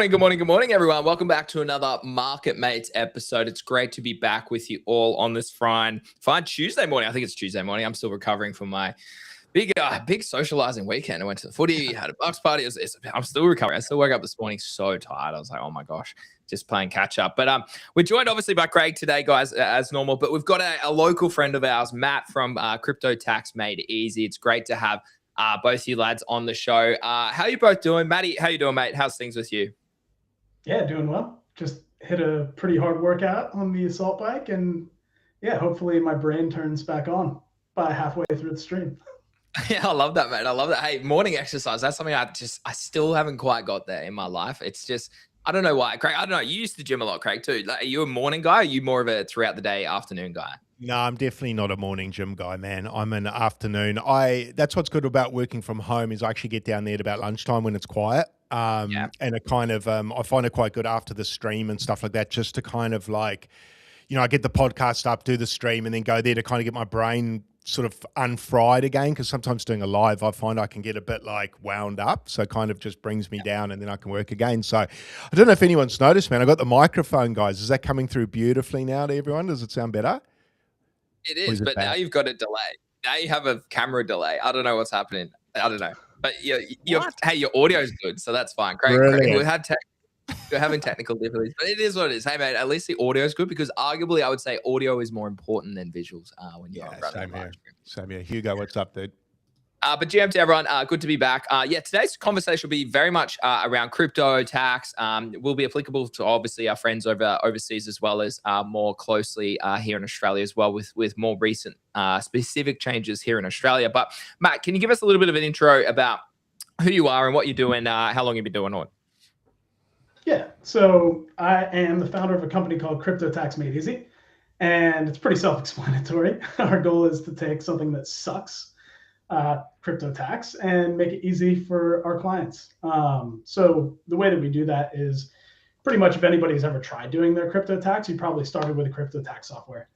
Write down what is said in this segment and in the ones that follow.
Good morning, everyone. Welcome back to another Market Mates episode. It's great to be back with you all on this fine Tuesday morning. I think it's Tuesday morning. I'm still recovering from my big socializing weekend. I went to the footy, had a Bucks party. I'm still recovering. I still woke up this morning so tired. I was like, oh my gosh, just playing catch up. But we're joined obviously by Craig today, guys, as normal. But we've got a local friend of ours, Matt from Crypto Tax Made Easy. It's great to have both you lads on the show. How are you both doing? Matty, how you doing, mate? How's things with you? Yeah, doing well. Just hit a pretty hard workout on the assault bike, and yeah, hopefully my brain turns back on by halfway through the stream. Yeah, I love that, mate. I love that. Hey, morning exercise. That's something I still haven't quite got there in my life. It's just, I don't know why. Craig, I don't know. You used to gym a lot, Craig, too. Like, are you a morning guy? Or are you more of a throughout the day afternoon guy? No, I'm definitely not a morning gym guy, man. I'm an afternoon. That's what's good about working from home is I actually get down there at about lunchtime when it's quiet. And it kind of, I find it quite good after the stream and stuff like that, just to kind of like, I get the podcast up, do the stream, and then go there to kind of get my brain sort of unfried again. Because sometimes doing a live, I find I can get a bit like wound up. So it kind of just brings me down and then I can work again. So I don't know if anyone's noticed, man. I got the microphone, guys. Is that coming through beautifully now to everyone? Does it sound better? It is, but now you've got a delay. Now you have a camera delay. I don't know what's happening. I don't know. But hey, your audio's good, so that's fine. Craig, we're having technical difficulties, but it is what it is. Hey, mate, at least the audio's good because arguably I would say audio is more important than visuals when you're running a live stream. Same here. Hugo, what's up, dude? But GM to everyone, good to be back. Today's conversation will be very much around crypto tax. Will be applicable to obviously our friends overseas as well as more closely here in Australia as well with more recent specific changes here in Australia. But Matt, can you give us a little bit of an intro about who you are and what you're doing, how long you've been doing it? Yeah, so I am the founder of a company called Crypto Tax Made Easy, and it's pretty self-explanatory. Our goal is to take something that sucks, crypto tax, and make it easy for our clients. So the way that we do that is pretty much if anybody's ever tried doing their crypto tax, you probably started with a crypto tax software.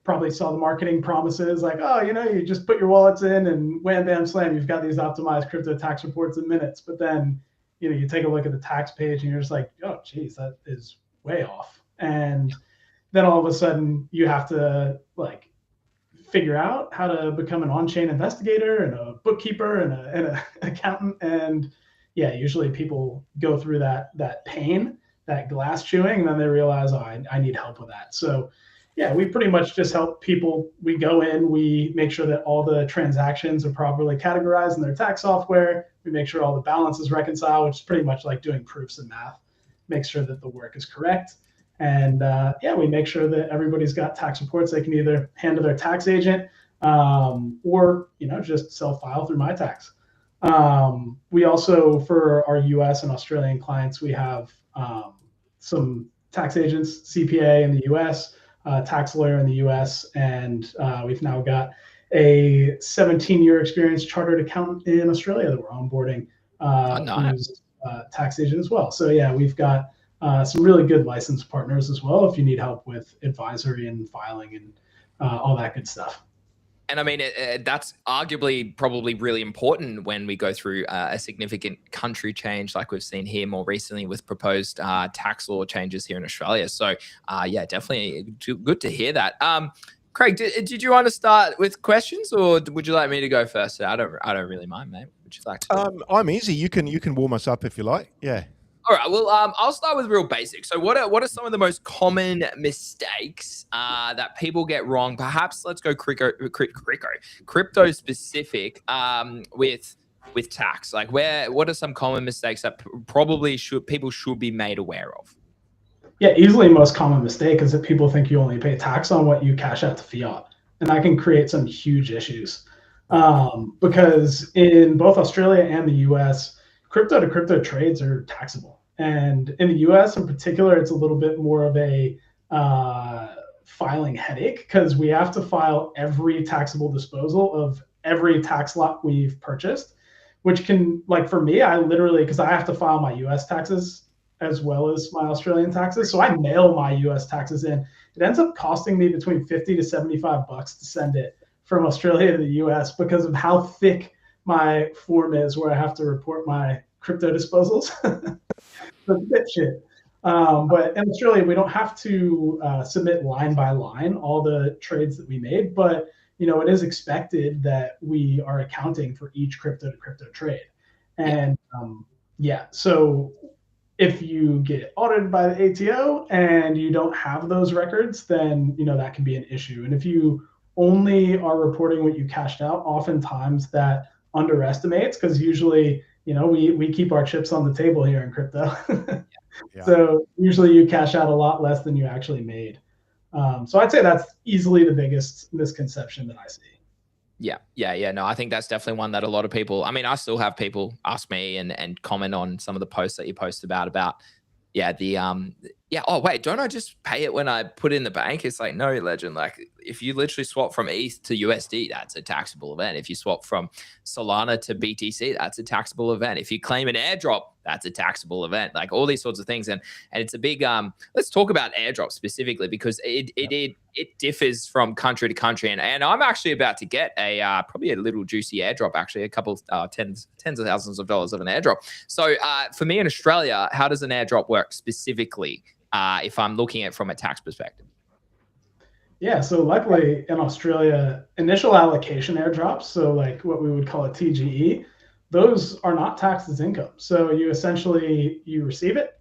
Probably saw the marketing promises like, oh, you just put your wallets in and wham, bam, slam, you've got these optimized crypto tax reports in minutes. But then, you take a look at the tax page and you're just like, oh, geez, that is way off. And then all of a sudden you have to figure out how to become an on-chain investigator and a bookkeeper and an accountant. And yeah, usually people go through that pain, that glass chewing, and then they realize, oh, I need help with that. So yeah, we pretty much just help people. We go in, we make sure that all the transactions are properly categorized in their tax software. We make sure all the balances reconcile, which is pretty much like doing proofs in math. Make sure that the work is correct. And we make sure that everybody's got tax reports they can either hand to their tax agent or just self-file through MyTax. We also, for our US and Australian clients, we have some tax agents, CPA in the US, tax lawyer in the US, and we've now got a 17-year experience chartered accountant in Australia that we're onboarding, who's a tax agent as well. So yeah, we've got some really good licensed partners as well if you need help with advisory and filing and all that good stuff. And I mean, that's arguably probably really important when we go through a significant country change like we've seen here more recently with proposed tax law changes here in Australia. So definitely good to hear that. Craig, did you want to start with questions or would you like me to go first? I don't really mind, mate. Would you like to? I'm easy. You can warm us up if you like. Yeah. All right. Well, I'll start with real basic. So what are some of the most common mistakes that people get wrong? Perhaps let's go crypto specific with tax. Like what are some common mistakes that probably people should be made aware of? Yeah, easily most common mistake is that people think you only pay tax on what you cash out to fiat. And that can create some huge issues because in both Australia and the US, crypto to crypto trades are taxable. And in the US in particular, it's a little bit more of a filing headache because we have to file every taxable disposal of every tax lot we've purchased, which can, for me, I literally, because I have to file my US taxes as well as my Australian taxes. So I mail my US taxes in. It ends up costing me between 50 to 75 bucks to send it from Australia to the US because of how thick my form is where I have to report my crypto disposals. So it's a bit shit. But in Australia, we don't have to submit line by line all the trades that we made, but it is expected that we are accounting for each crypto to crypto trade. And so if you get audited by the ATO and you don't have those records, then that can be an issue. And if you only are reporting what you cashed out, oftentimes that underestimates, because usually we keep our chips on the table here in crypto. So usually you cash out a lot less than you actually made. So I'd say that's easily the biggest misconception that I see. Yeah. No, I think that's definitely one that a lot of people, I mean, I still have people ask me and comment on some of the posts that you post about oh wait, don't I just pay it when I put in the bank? It's like, no, legend. Like if you literally swap from ETH to USD, that's a taxable event. If you swap from Solana to BTC, that's a taxable event. If you claim an airdrop, that's a taxable event. Like all these sorts of things. And it's a big let's talk about airdrops specifically, because it differs from country to country. And I'm actually about to get probably a little juicy airdrop, actually, a couple tens of thousands of dollars of an airdrop. So for me in Australia, how does an airdrop work specifically if I'm looking at it from a tax perspective? Yeah, so luckily in Australia, initial allocation airdrops, so like what we would call a TGE, those are not taxed as income. So you receive it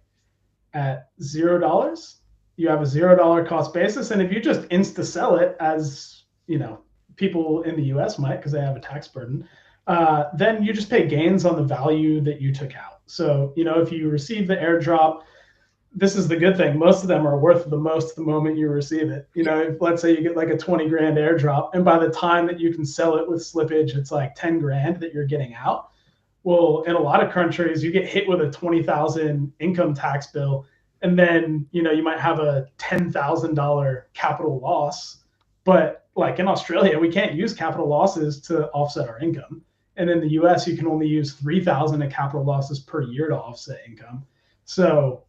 at $0. You have a $0 cost basis. And if you just insta sell it, as people in the US might, because they have a tax burden, then you just pay gains on the value that you took out. So, if you receive the airdrop, this is the good thing. Most of them are worth the most the moment you receive it. If, let's say you get like a 20 grand airdrop, and by the time that you can sell it with slippage, it's like 10 grand that you're getting out. Well, in a lot of countries, you get hit with a 20,000 income tax bill, and then you might have a $10,000 capital loss. But like in Australia, we can't use capital losses to offset our income, and in the US, you can only use 3,000 in capital losses per year to offset income. So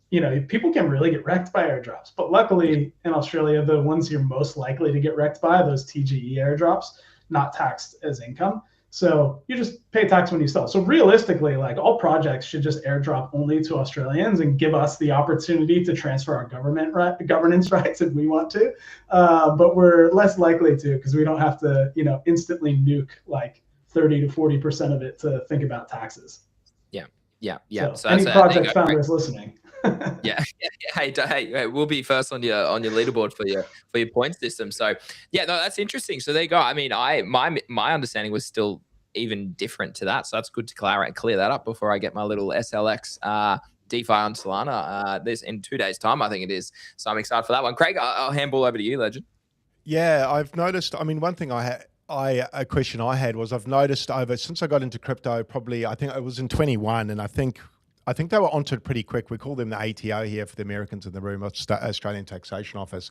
people can really get wrecked by airdrops. But luckily in Australia, the ones you're most likely to get wrecked by, those TGE airdrops, not taxed as income. So you just pay tax when you sell. So realistically, like all projects should just airdrop only to Australians and give us the opportunity to transfer our governance rights if we want to. But we're less likely to, because we don't have to, instantly nuke like 30 to 40% of it to think about taxes. Yeah. So any project founders listening. Hey, we'll be first on your leaderboard for your point system. So no, that's interesting. So there you go. I mean, my understanding was still even different to that. So that's good to clear that up before I get my little SLX DeFi on Solana this in 2 days' time, I think it is. So I'm excited for that one. Craig, I'll handball over to you, legend. Yeah, I've noticed. I mean, one thing a question I had was, I've noticed since I got into crypto, probably I think it was in 21, and I think they were onto it pretty quick. We call them the ATO here for the Americans in the room, Australian Taxation Office.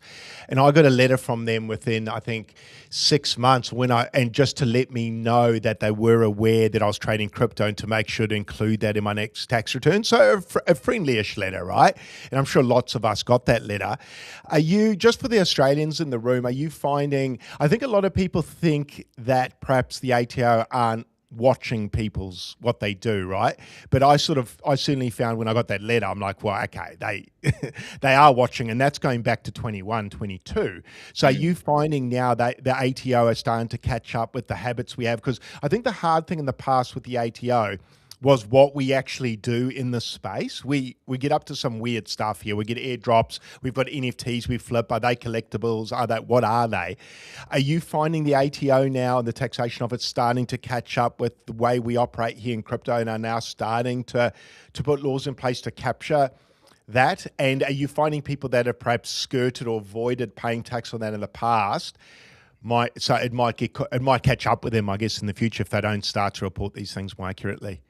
And I got a letter from them within, I think, 6 months and just to let me know that they were aware that I was trading crypto and to make sure to include that in my next tax return. So a friendly-ish letter, right? And I'm sure lots of us got that letter. Are you, just for the Australians in the room, are you finding, I think a lot of people think that perhaps the ATO aren't watching what they do, right? But I certainly found when I got that letter, I'm like, well, okay, they are watching, and that's going back to 21, 22. So are you finding now that the ATO are starting to catch up with the habits we have? Because I think the hard thing in the past with the ATO was what we actually do in the space. We get up to some weird stuff here. We get airdrops. We've got NFTs we flip. Are they collectibles? What are they? Are you finding the ATO now and the Taxation Office starting to catch up with the way we operate here in crypto and are now starting to put laws in place to capture that? And are you finding people that have perhaps skirted or avoided paying tax on that in the past? It might catch up with them, I guess, in the future if they don't start to report these things more accurately.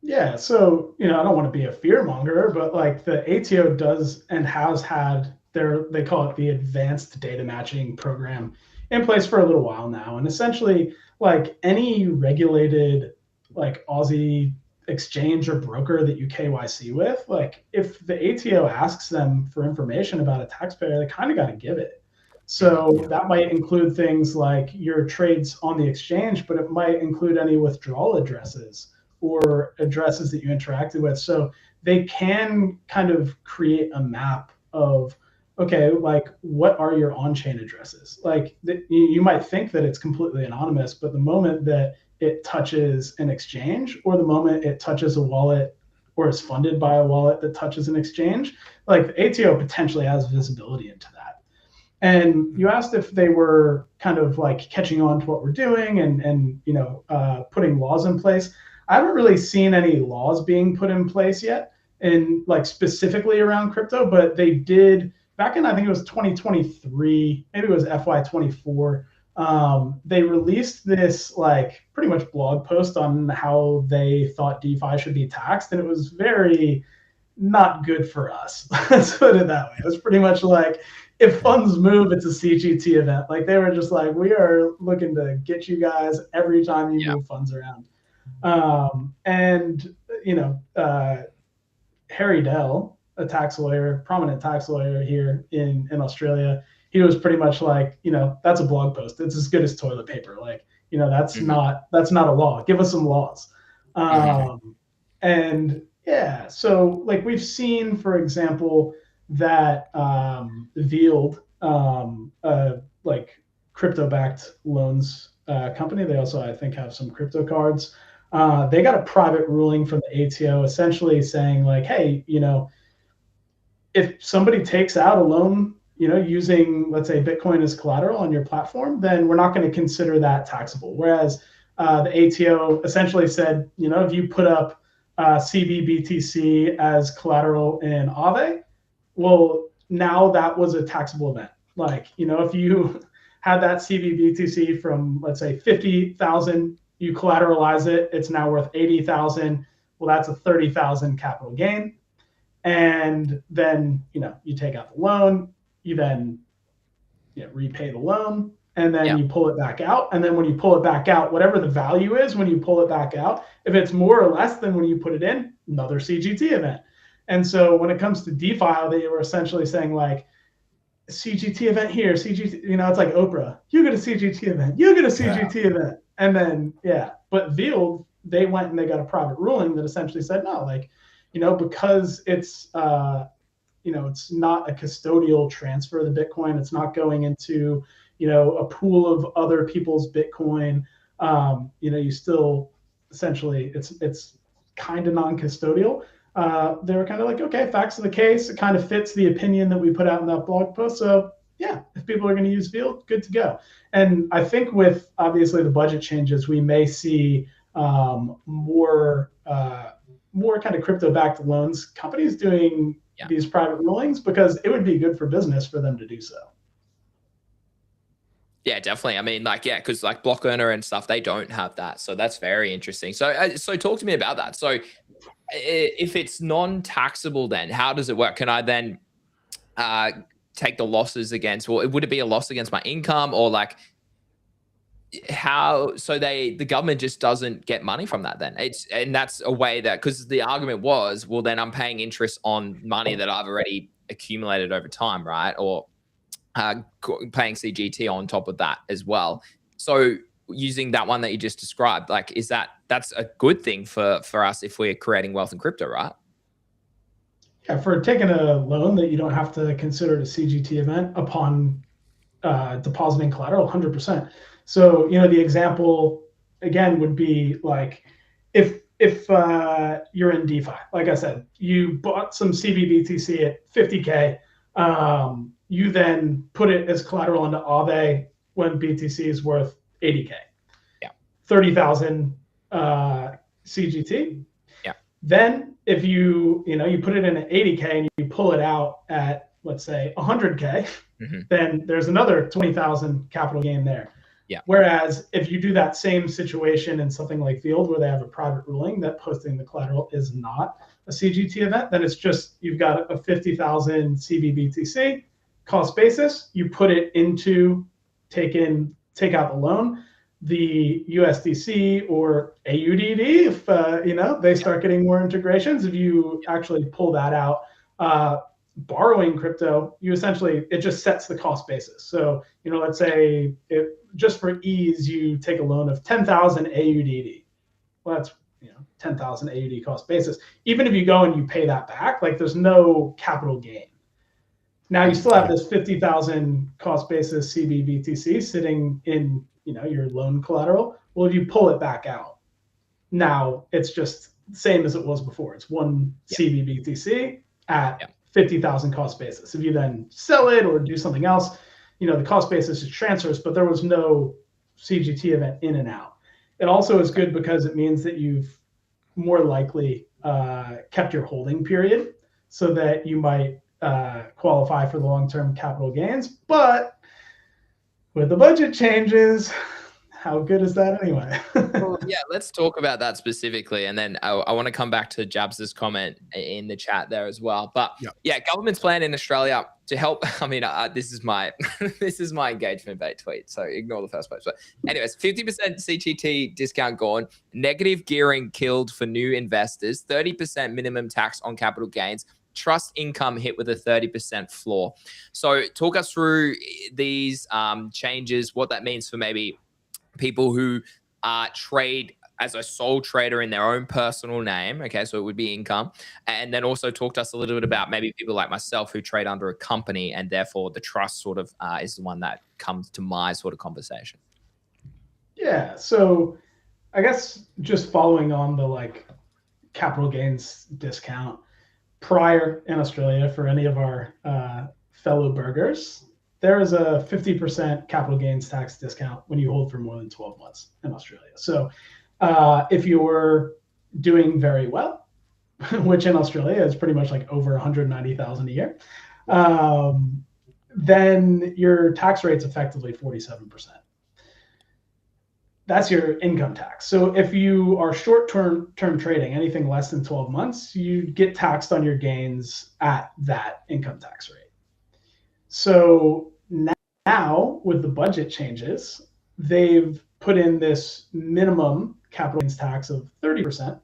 Yeah, so I don't want to be a fear monger, but like the ATO does and has had they call it the Advanced Data Matching Program in place for a little while now. And essentially, like any regulated like Aussie exchange or broker that you KYC with, like if the ATO asks them for information about a taxpayer, they kind of got to give it. So that might include things like your trades on the exchange, but it might include any withdrawal addresses or addresses that you interacted with. So they can kind of create a map of, okay, like what are your on-chain addresses? Like you might think that it's completely anonymous, but the moment that it touches an exchange, or the moment it touches a wallet or is funded by a wallet that touches an exchange, like the ATO potentially has visibility into that. And you asked if they were kind of like catching on to what we're doing and putting laws in place. I haven't really seen any laws being put in place yet, and like specifically around crypto, but they did back in, I think it was 2023, maybe it was FY24. They released this like pretty much blog post on how they thought DeFi should be taxed, and it was very not good for us. Let's put it that way. It was pretty much like, if funds move, it's a CGT event. Like they were just like, we are looking to get you guys every time you move funds around. Harry Dell, a tax lawyer, prominent tax lawyer here in Australia, he was pretty much like, that's a blog post. It's as good as toilet paper. Like, that's not a law. Give us some laws. And yeah, so like we've seen, for example, that Veiled, like crypto-backed loans company, they also, I think, have some crypto cards. They got a private ruling from the ATO essentially saying like, hey, if somebody takes out a loan, using, let's say, Bitcoin as collateral on your platform, then we're not going to consider that taxable. Whereas the ATO essentially said, if you put up CBBTC as collateral in Aave, well, now that was a taxable event. Like, if you had that CBBTC from, let's say, 50,000, you collateralize it, it's now worth 80,000. Well, that's a 30,000 capital gain. And then, you take out the loan, you then repay the loan, and then you pull it back out. And then when you pull it back out, whatever the value is when you pull it back out, if it's more or less than when you put it in, another CGT event. And so when it comes to DeFi, they were essentially saying like, CGT event here, CGT, it's like Oprah, you get a CGT event, you get a CGT event. And then, but Veiled, they went and they got a private ruling that essentially said, no, like, because it's, it's not a custodial transfer of the Bitcoin. It's not going into, a pool of other people's Bitcoin. You still essentially, it's kind of non-custodial. They were kind of like, okay, facts of the case. It kind of fits the opinion that we put out in that blog post. So yeah, if people are going to use Veiled, good to go. And I think with obviously the budget changes, we may see more kind of crypto-backed loans companies doing these private rulings, because it would be good for business for them to do so. Yeah, definitely. I mean, like, because like Block Earner and stuff, they don't have that. So that's very interesting. So, so talk to me about that. So if it's non-taxable, then how does it work? Can I then take the losses against, well, would it be a loss against my income, or like how, so the government just doesn't get money from that then? And that's a way that, because the argument was, well, then I'm paying interest on money that I've already accumulated over time, right? Or paying CGT on top of that as well. So using that one that you just described, like, that's a good thing for us if we're creating wealth in crypto, right? Yeah, for taking a loan that you don't have to consider it a CGT event upon depositing collateral, 100%. So, the example again would be like, if you're in DeFi, like I said, you bought some CBBTC at 50K, you then put it as collateral into Aave when BTC is worth 80K. Yeah. 30,000 CGT. Yeah. Then if you put it in at 80K and you pull it out at, let's say, 100K, then there's another 20,000 capital gain there. Yeah. Whereas if you do that same situation in something like Veiled, where they have a private ruling that posting the collateral is not a CGT event, then it's just, you've got a 50,000 CBBTC cost basis. You put it into take out the loan, the USDC or AUDD, if they start getting more integrations. If you actually pull that out, borrowing crypto, it just sets the cost basis. So, let's say just for ease, you take a loan of 10,000 AUDD. Well, that's, 10,000 AUD cost basis. Even if you go and you pay that back, like there's no capital gain. Now you still have this 50,000 cost basis CBBTC sitting in your loan collateral. Well, if you pull it back out, now it's just the same as it was before. It's one CBBTC at 50,000 cost basis. If you then sell it or do something else, the cost basis is transfers, but there was no CGT event in and out. It also is good because it means that you've more likely kept your holding period so that you might qualify for the long-term capital gains. But with the budget changes, how good is that anyway? Well, yeah, let's talk about that specifically. And then I want to come back to Jabs' comment in the chat there as well. But yeah, government's plan in Australia to help. I mean, this is my this is my engagement bait tweet, so ignore the first post. But anyways, 50% CGT discount gone, negative gearing killed for new investors, 30% minimum tax on capital gains, trust income hit with a 30% floor. So talk us through these changes, what that means for maybe people who trade as a sole trader in their own personal name. Okay, so it would be income. And then also talk to us a little bit about maybe people like myself who trade under a company, and therefore the trust sort of is the one that comes to my sort of conversation. Yeah, so I guess just following on the capital gains discount, prior in Australia, for any of our fellow burgers, there is a 50% capital gains tax discount when you hold for more than 12 months in Australia. So if you're doing very well, which in Australia is pretty much like over 190,000 a year, then your tax rate's effectively 47%. That's your income tax. So if you are short-term trading, anything less than 12 months, you get taxed on your gains at that income tax rate. So now with the budget changes, they've put in this minimum capital gains tax of 30%,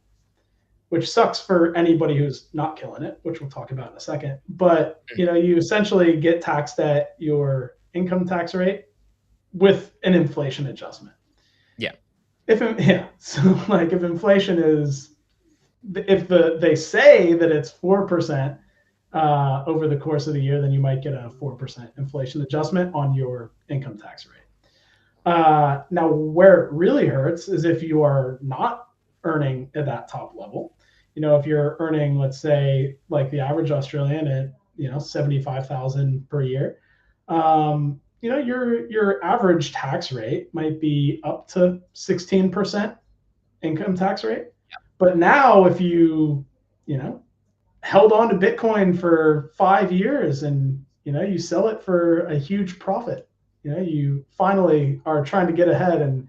which sucks for anybody who's not killing it, which we'll talk about in a second. But you essentially get taxed at your income tax rate with an inflation adjustment. So if inflation is, they say that it's 4% over the course of the year, then you might get a 4% inflation adjustment on your income tax rate. Now, where it really hurts is if you are not earning at that top level. If you're earning, let's say, like the average Australian at 75,000 per year, your average tax rate might be up to 16% income tax rate. But now if you held on to Bitcoin for 5 years and you sell it for a huge profit, you finally are trying to get ahead and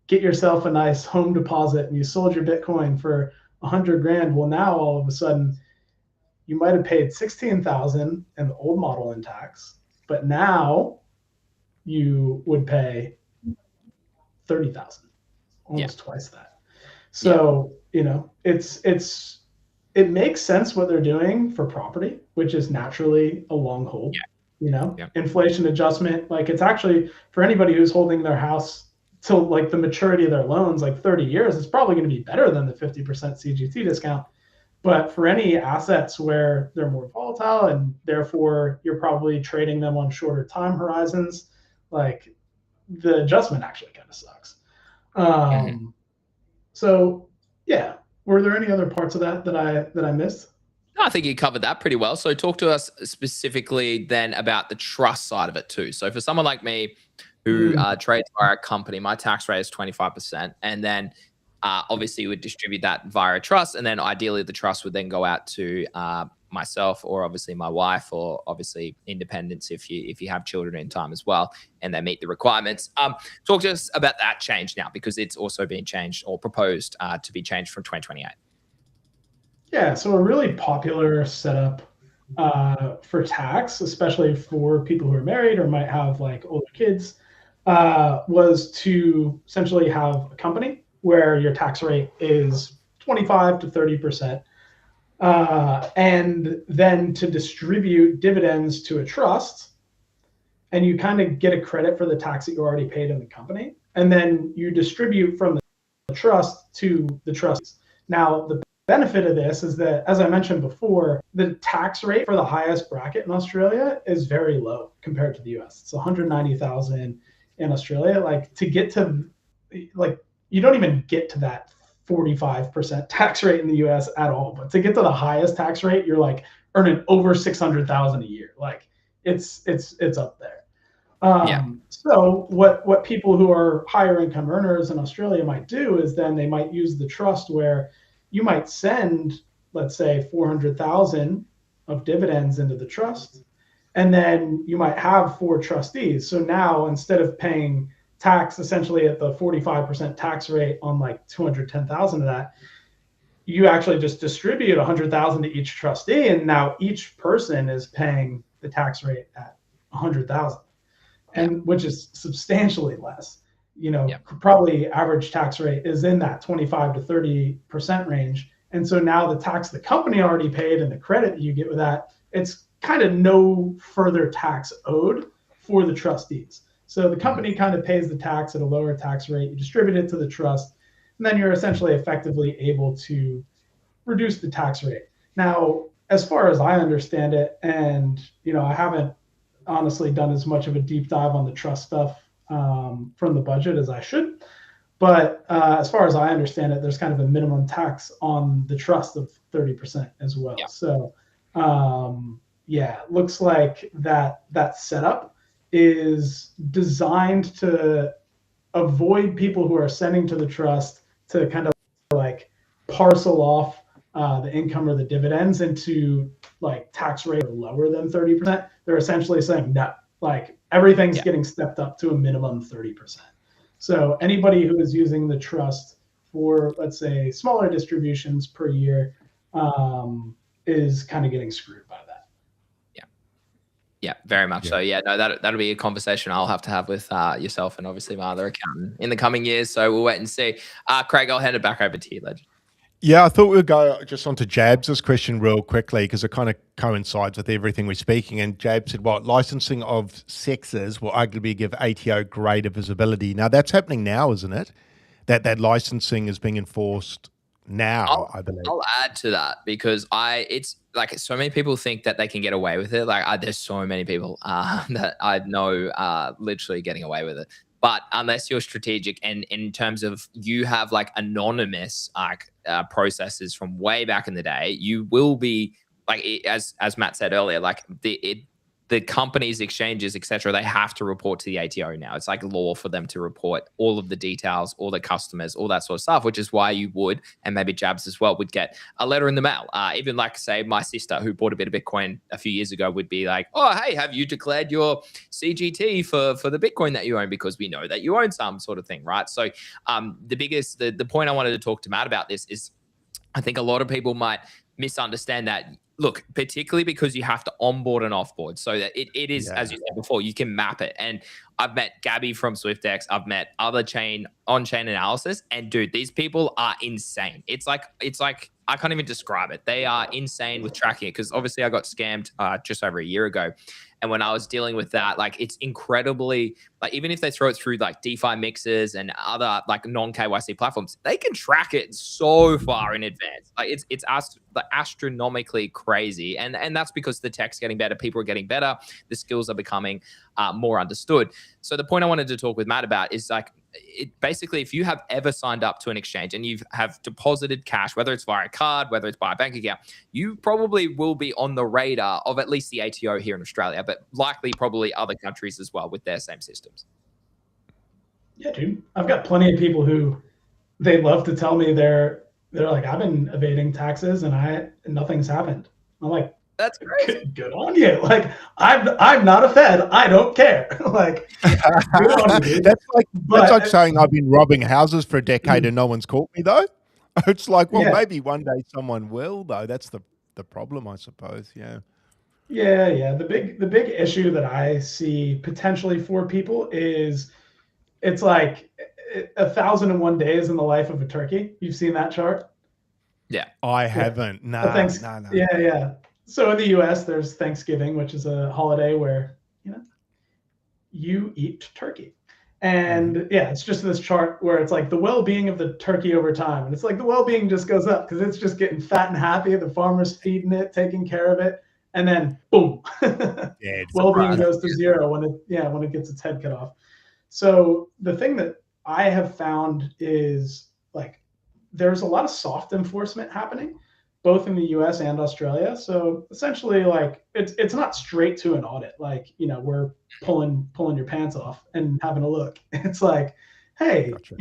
get yourself a nice home deposit, and you sold your Bitcoin for 100 grand. Well, now all of a sudden you might have paid 16,000 in the old model in tax, but now you would pay 30,000, almost twice that. So it makes sense what they're doing for property, which is naturally a long hold. Inflation adjustment, it's actually for anybody who's holding their house till the maturity of their loans, 30 years, it's probably going to be better than the 50% CGT discount. But for any assets where they're more volatile and therefore you're probably trading them on shorter time horizons, the adjustment actually kind of sucks. So yeah, were there any other parts of that I missed? No, I think you covered that pretty well. So talk to us specifically then about the trust side of it too. So for someone like me who trades via a company, my tax rate is 25%. And then obviously you would distribute that via a trust. And then ideally the trust would then go out to myself, or obviously my wife, or obviously independents if you have children in time as well and they meet the requirements. Talk to us about that change now, because it's also being changed or proposed to be changed from 2028. Yeah, so a really popular setup for tax, especially for people who are married or might have older kids, was to essentially have a company where your tax rate is 25 to 30%. And then to distribute dividends to a trust, and you kind of get a credit for the tax that you already paid in the company, and then you distribute from the trust to the trusts. Now, the benefit of this is that, as I mentioned before, the tax rate for the highest bracket in Australia is very low compared to the US. It's 190,000 in Australia. Like, to get to, like, you don't even get to that 45% tax rate in the US at all. But to get to the highest tax rate, you're like earning over 600,000 a year. Like, it's up there. So what people who are higher income earners in Australia might do is then they might use the trust where you might send, let's say, 400,000 of dividends into the trust, and then you might have 4 trustees. So now, instead of paying tax essentially at the 45% tax rate on like 210,000 of that, you actually just distribute 100,000 to each trustee, and now each person is paying the tax rate at 100,000. And which is substantially less. Probably average tax rate is in that 25 to 30% range. And so now the tax the company already paid and the credit that you get with that, it's kind of no further tax owed for the trustees. So the company kind of pays the tax at a lower tax rate, you distribute it to the trust, and then you're essentially effectively able to reduce the tax rate. Now, as far as I understand it, and I haven't honestly done as much of a deep dive on the trust stuff from the budget as I should. But as far as I understand it, there's kind of a minimum tax on the trust of 30% as well. Yeah. So looks like that setup is designed to avoid people who are sending to the trust to kind of like parcel off the income or the dividends into like tax rate lower than 30%. They're essentially saying no, like everything's getting stepped up to a minimum 30%. So anybody who is using the trust for, let's say, smaller distributions per year is kind of getting screwed by that. Yeah, very much so. Yeah, no, that'll be a conversation I'll have to have with yourself and obviously my other accountant in the coming years. So we'll wait and see. Craig, I'll hand it back over to you, Legend. Yeah, I thought we'd go just onto Jabs' question real quickly because it kind of coincides with everything we're speaking. And Jab said, licensing of sexes will arguably give ATO greater visibility. Now, that's happening now, isn't it? That licensing is being enforced now, I believe. I'll add to that because it's like so many people think that they can get away with it. Like there's so many people that I know literally getting away with it. But unless you're strategic and in terms of you have like anonymous processes from way back in the day, you will be like, as Matt said earlier, like the companies, exchanges, etc., they have to report to the ATO now. It's like law for them to report all of the details, all the customers, all that sort of stuff, which is why you would, and maybe Jabs as well, would get a letter in the mail. Even like, say, my sister who bought a bit of Bitcoin a few years ago would be like, oh, hey, have you declared your CGT for the Bitcoin that you own? Because we know that you own some sort of thing, right? So the point I wanted to talk to Matt about this is I think a lot of people might misunderstand that. Look, particularly because you have to onboard and offboard so that it is, as you said before, you can map it. And I've met Gabby from SwiftX. I've met other on-chain analysis. And dude, these people are insane. It's like I can't even describe it. They are insane with tracking it because obviously I got scammed just over a year ago. And when I was dealing with that, like it's incredibly, like even if they throw it through like DeFi mixers and other like non-KYC platforms, they can track it so far in advance. Like it's astronomically crazy. And that's because the tech's getting better. People are getting better. The skills are becoming more understood. So the point I wanted to talk with Matt about is like, basically, if you have ever signed up to an exchange and you have deposited cash, whether it's via a card, whether it's by a bank account, you probably will be on the radar of at least the ATO here in Australia, but likely probably other countries as well with their same systems. Yeah, dude. I've got plenty of people who they love to tell me they're like, I've been evading taxes and nothing's happened. I'm like, that's great. Good on you. Like I'm not a Fed. I don't care. Like good on you, dude. That's like saying I've been robbing houses for a decade and no one's caught me though. It's like, well, maybe one day someone will though. That's the problem, I suppose. Yeah. Yeah. The big issue that I see potentially for people is it's like 1,001 days in the life of a turkey. You've seen that chart? Yeah. I haven't. No. Yeah. So in the US, there's Thanksgiving, which is a holiday where, you eat turkey. And yeah, it's just this chart where it's like the well-being of the turkey over time. And it's like the well-being just goes up because it's just getting fat and happy. The farmer's feeding it, taking care of it. And then boom, well-being goes to zero when it gets its head cut off. So the thing that I have found is like there's a lot of soft enforcement happening, both in the US and Australia. So essentially, like it's not straight to an audit. Like, we're pulling your pants off and having a look. It's like, hey, Gotcha.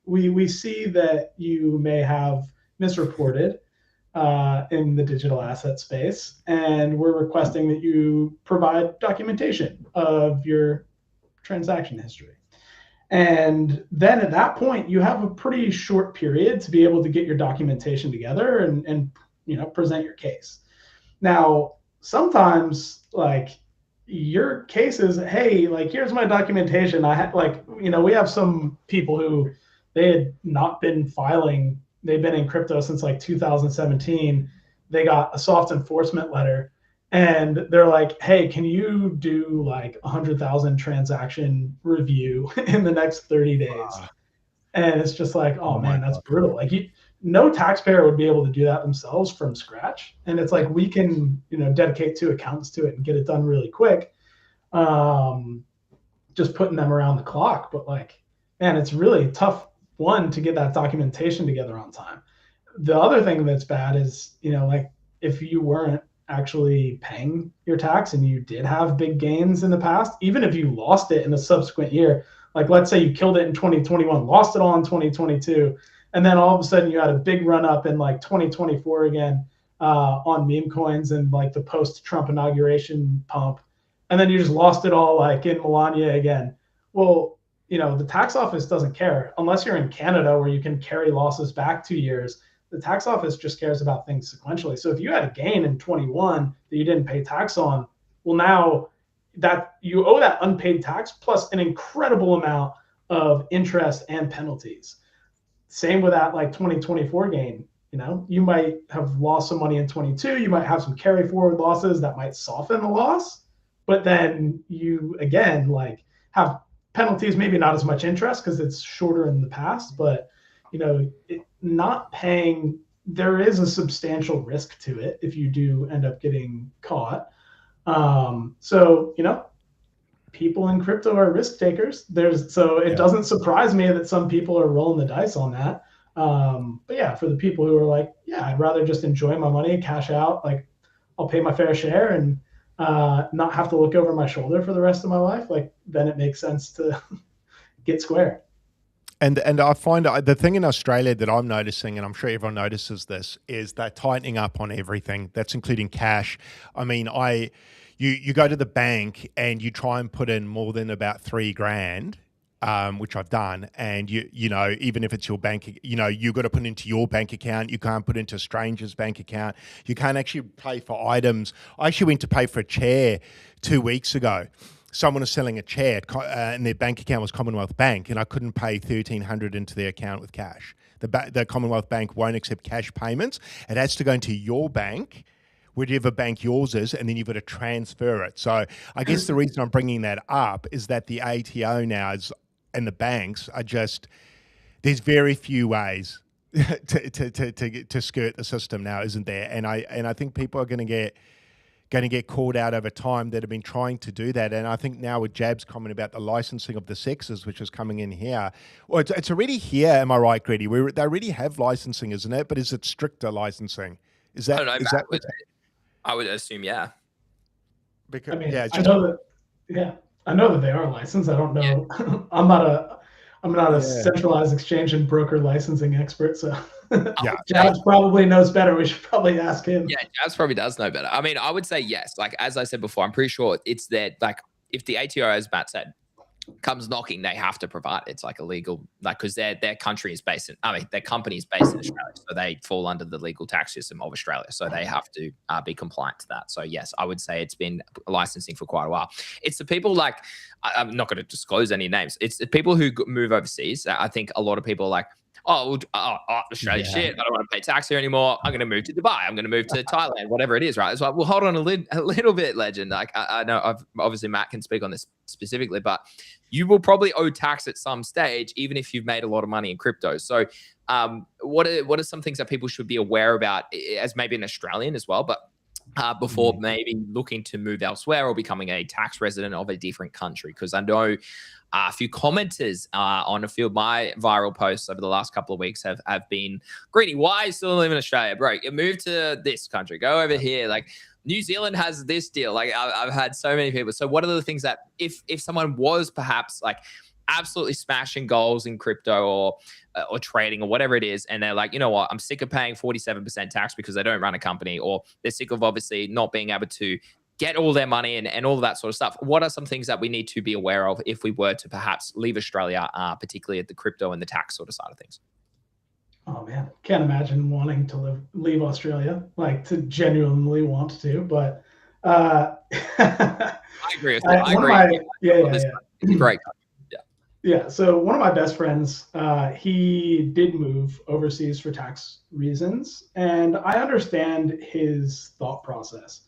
we see that you may have misreported in the digital asset space, and we're requesting that you provide documentation of your transaction history. And then at that point, you have a pretty short period to be able to get your documentation together and present your case. Now, sometimes like your case is, hey, like here's my documentation. I had we have some people who they had not been filing. They've been in crypto since like 2017. They got a soft enforcement letter. And they're like, hey, can you do like 100,000 transaction review in the next 30 days? Wow. And it's just like, oh man, that's brutal. Like no taxpayer would be able to do that themselves from scratch. And it's like, we can, dedicate 2 accountants to it and get it done really quick. Just putting them around the clock. But like, man, it's really tough, one, to get that documentation together on time. The other thing that's bad is, like if you weren't actually paying your tax and you did have big gains in the past, even if you lost it in a subsequent year, like let's say you killed it in 2021, lost it all in 2022, and then all of a sudden you had a big run up in like 2024 again on meme coins and like the post-Trump inauguration pump, and then you just lost it all like in Melania again. Well, the tax office doesn't care unless you're in Canada where you can carry losses back 2 years. The tax office just cares about things sequentially. So if you had a gain in 21 that you didn't pay tax on, well, now that you owe that unpaid tax plus an incredible amount of interest and penalties. Same with that like 2024 gain. You might have lost some money in 22. You might have some carry forward losses that might soften the loss, but then you again like have penalties, maybe not as much interest because it's shorter in the past, but not paying, there is a substantial risk to it if you do end up getting caught. So people in crypto are risk takers. It doesn't surprise me that some people are rolling the dice on that. But yeah, for the people who are like, yeah, I'd rather just enjoy my money, cash out, like I'll pay my fair share and not have to look over my shoulder for the rest of my life, like then it makes sense to get square. And I find the thing in Australia that I'm noticing, and I'm sure everyone notices this, is they're tightening up on everything. That's including cash. I mean, you go to the bank and you try and put in more than about $3,000, which I've done, and even if it's your bank, you've got to put into your bank account. You can't put into a stranger's bank account. You can't actually pay for items. I actually went to pay for a chair 2 weeks ago. Someone was selling a chair and their bank account was Commonwealth Bank, and I couldn't pay $1,300 into their account with cash. The Commonwealth Bank won't accept cash payments. It has to go into your bank, whichever bank yours is, and then you've got to transfer it. So I guess the reason I'm bringing that up is that the ATO now and the banks are just, there's very few ways to skirt the system now, isn't there? And I think people are going to get called out over time that have been trying to do that. And I think now with Jab's comment about the licensing of the sexes, which is coming in here, well, it's already here. Am I right, Grady? They already have licensing, isn't it? But is it stricter licensing? Is that? I don't know. I would assume, yeah. Because, I know that they are licensed. I don't know. Yeah. I'm not a centralized exchange and broker licensing expert, so yeah. Jabs probably knows better. We should probably ask him. Yeah, Jabs probably does know better. I mean, I would say yes. Like, as I said before, I'm pretty sure it's that, like, if the ATO, as Matt said, comes knocking, they have to provide. It's like illegal, like, because their country is based in, their company is based in Australia, so they fall under the legal tax system of Australia, so they have to be compliant to that. So yes, I would say it's been licensing for quite a while. It's the people like, I'm not going to disclose any names. It's the people who move overseas. I think a lot of people like, Australia, shit, I don't want to pay tax here anymore. I'm going to move to Dubai. I'm going to move to Thailand, whatever it is, right? It's like, well, hold on a little bit, legend. Like, I know obviously Matt can speak on this specifically, but you will probably owe tax at some stage, even if you've made a lot of money in crypto. So what are some things that people should be aware about as maybe an Australian as well, but before maybe looking to move elsewhere or becoming a tax resident of a different country? Because I know a few commenters on a few of my viral posts over the last couple of weeks have been, Greeny, why you still live in Australia? Bro, you move to this country, go over here. Like, New Zealand has this deal. Like, I've had so many people. So what are the things that if someone was perhaps like absolutely smashing goals in crypto or trading or whatever it is, and they're like, you know what, I'm sick of paying 47% tax because they don't run a company, or they're sick of obviously not being able to get all their money and all of that sort of stuff. What are some things that we need to be aware of if we were to perhaps leave Australia, particularly at the crypto and the tax sort of side of things? Oh man, can't imagine wanting to leave Australia, like to genuinely want to, but I agree with that. I agree. It's great. Yeah. So one of my best friends, he did move overseas for tax reasons, and I understand his thought process.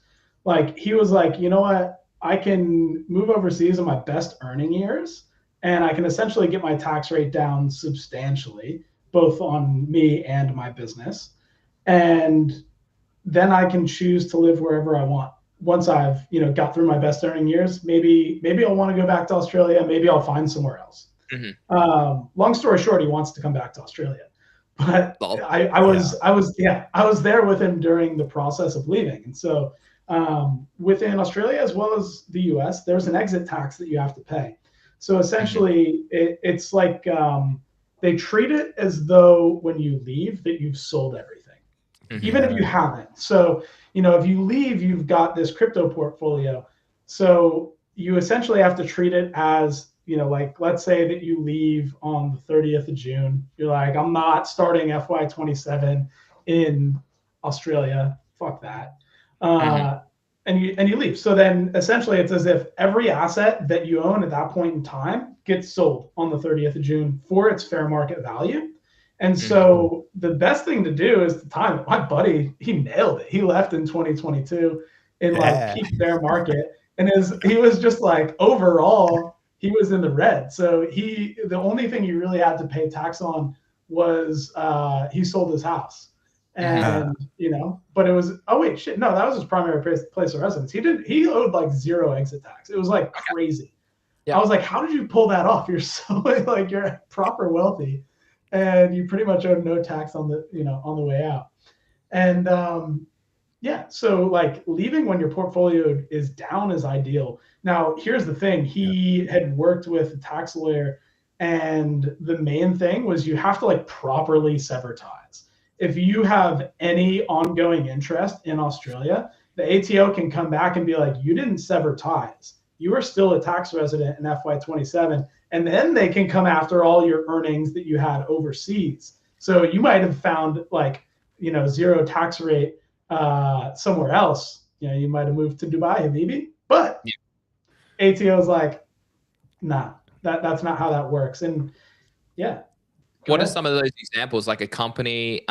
Like, he was like, you know what, I can move overseas in my best earning years, and I can essentially get my tax rate down substantially, both on me and my business. And then I can choose to live wherever I want. Once I've, got through my best earning years, maybe I'll want to go back to Australia. Maybe I'll find somewhere else. Long story short, he wants to come back to Australia, but I was there with him during the process of leaving. And so within Australia, as well as the US, there's an exit tax that you have to pay. So essentially it's like, they treat it as though when you leave that you've sold everything, even if you haven't. So, if you leave, you've got this crypto portfolio. So you essentially have to treat it as, like, let's say that you leave on the 30th of June. You're like, I'm not starting FY27 in Australia. Fuck that. And you leave. So then essentially it's as if every asset that you own at that point in time gets sold on the 30th of June for its fair market value. And so the best thing to do is to time it. My buddy, he nailed it. He left in 2022 in like peak bear market. And he was just like, overall, he was in the red. So the only thing he really had to pay tax on was he sold his house. And but it was, oh wait, shit, no, that was his primary place of residence. He owed like zero exit tax. It was like crazy. I was like, how did you pull that off? You're so like, you're proper wealthy, and you pretty much owed no tax on the on the way out. And so like leaving when your portfolio is down is ideal. Now here's the thing: he had worked with a tax lawyer, and the main thing was you have to like properly sever ties. If you have any ongoing interest in Australia, the ATO can come back and be like, you didn't sever ties. You are still a tax resident in FY27. And then they can come after all your earnings that you had overseas. So you might have found like, zero tax rate somewhere else. You might have moved to Dubai, maybe. But ATO is like, nah, that's not how that works. And what are some of those examples? Like a company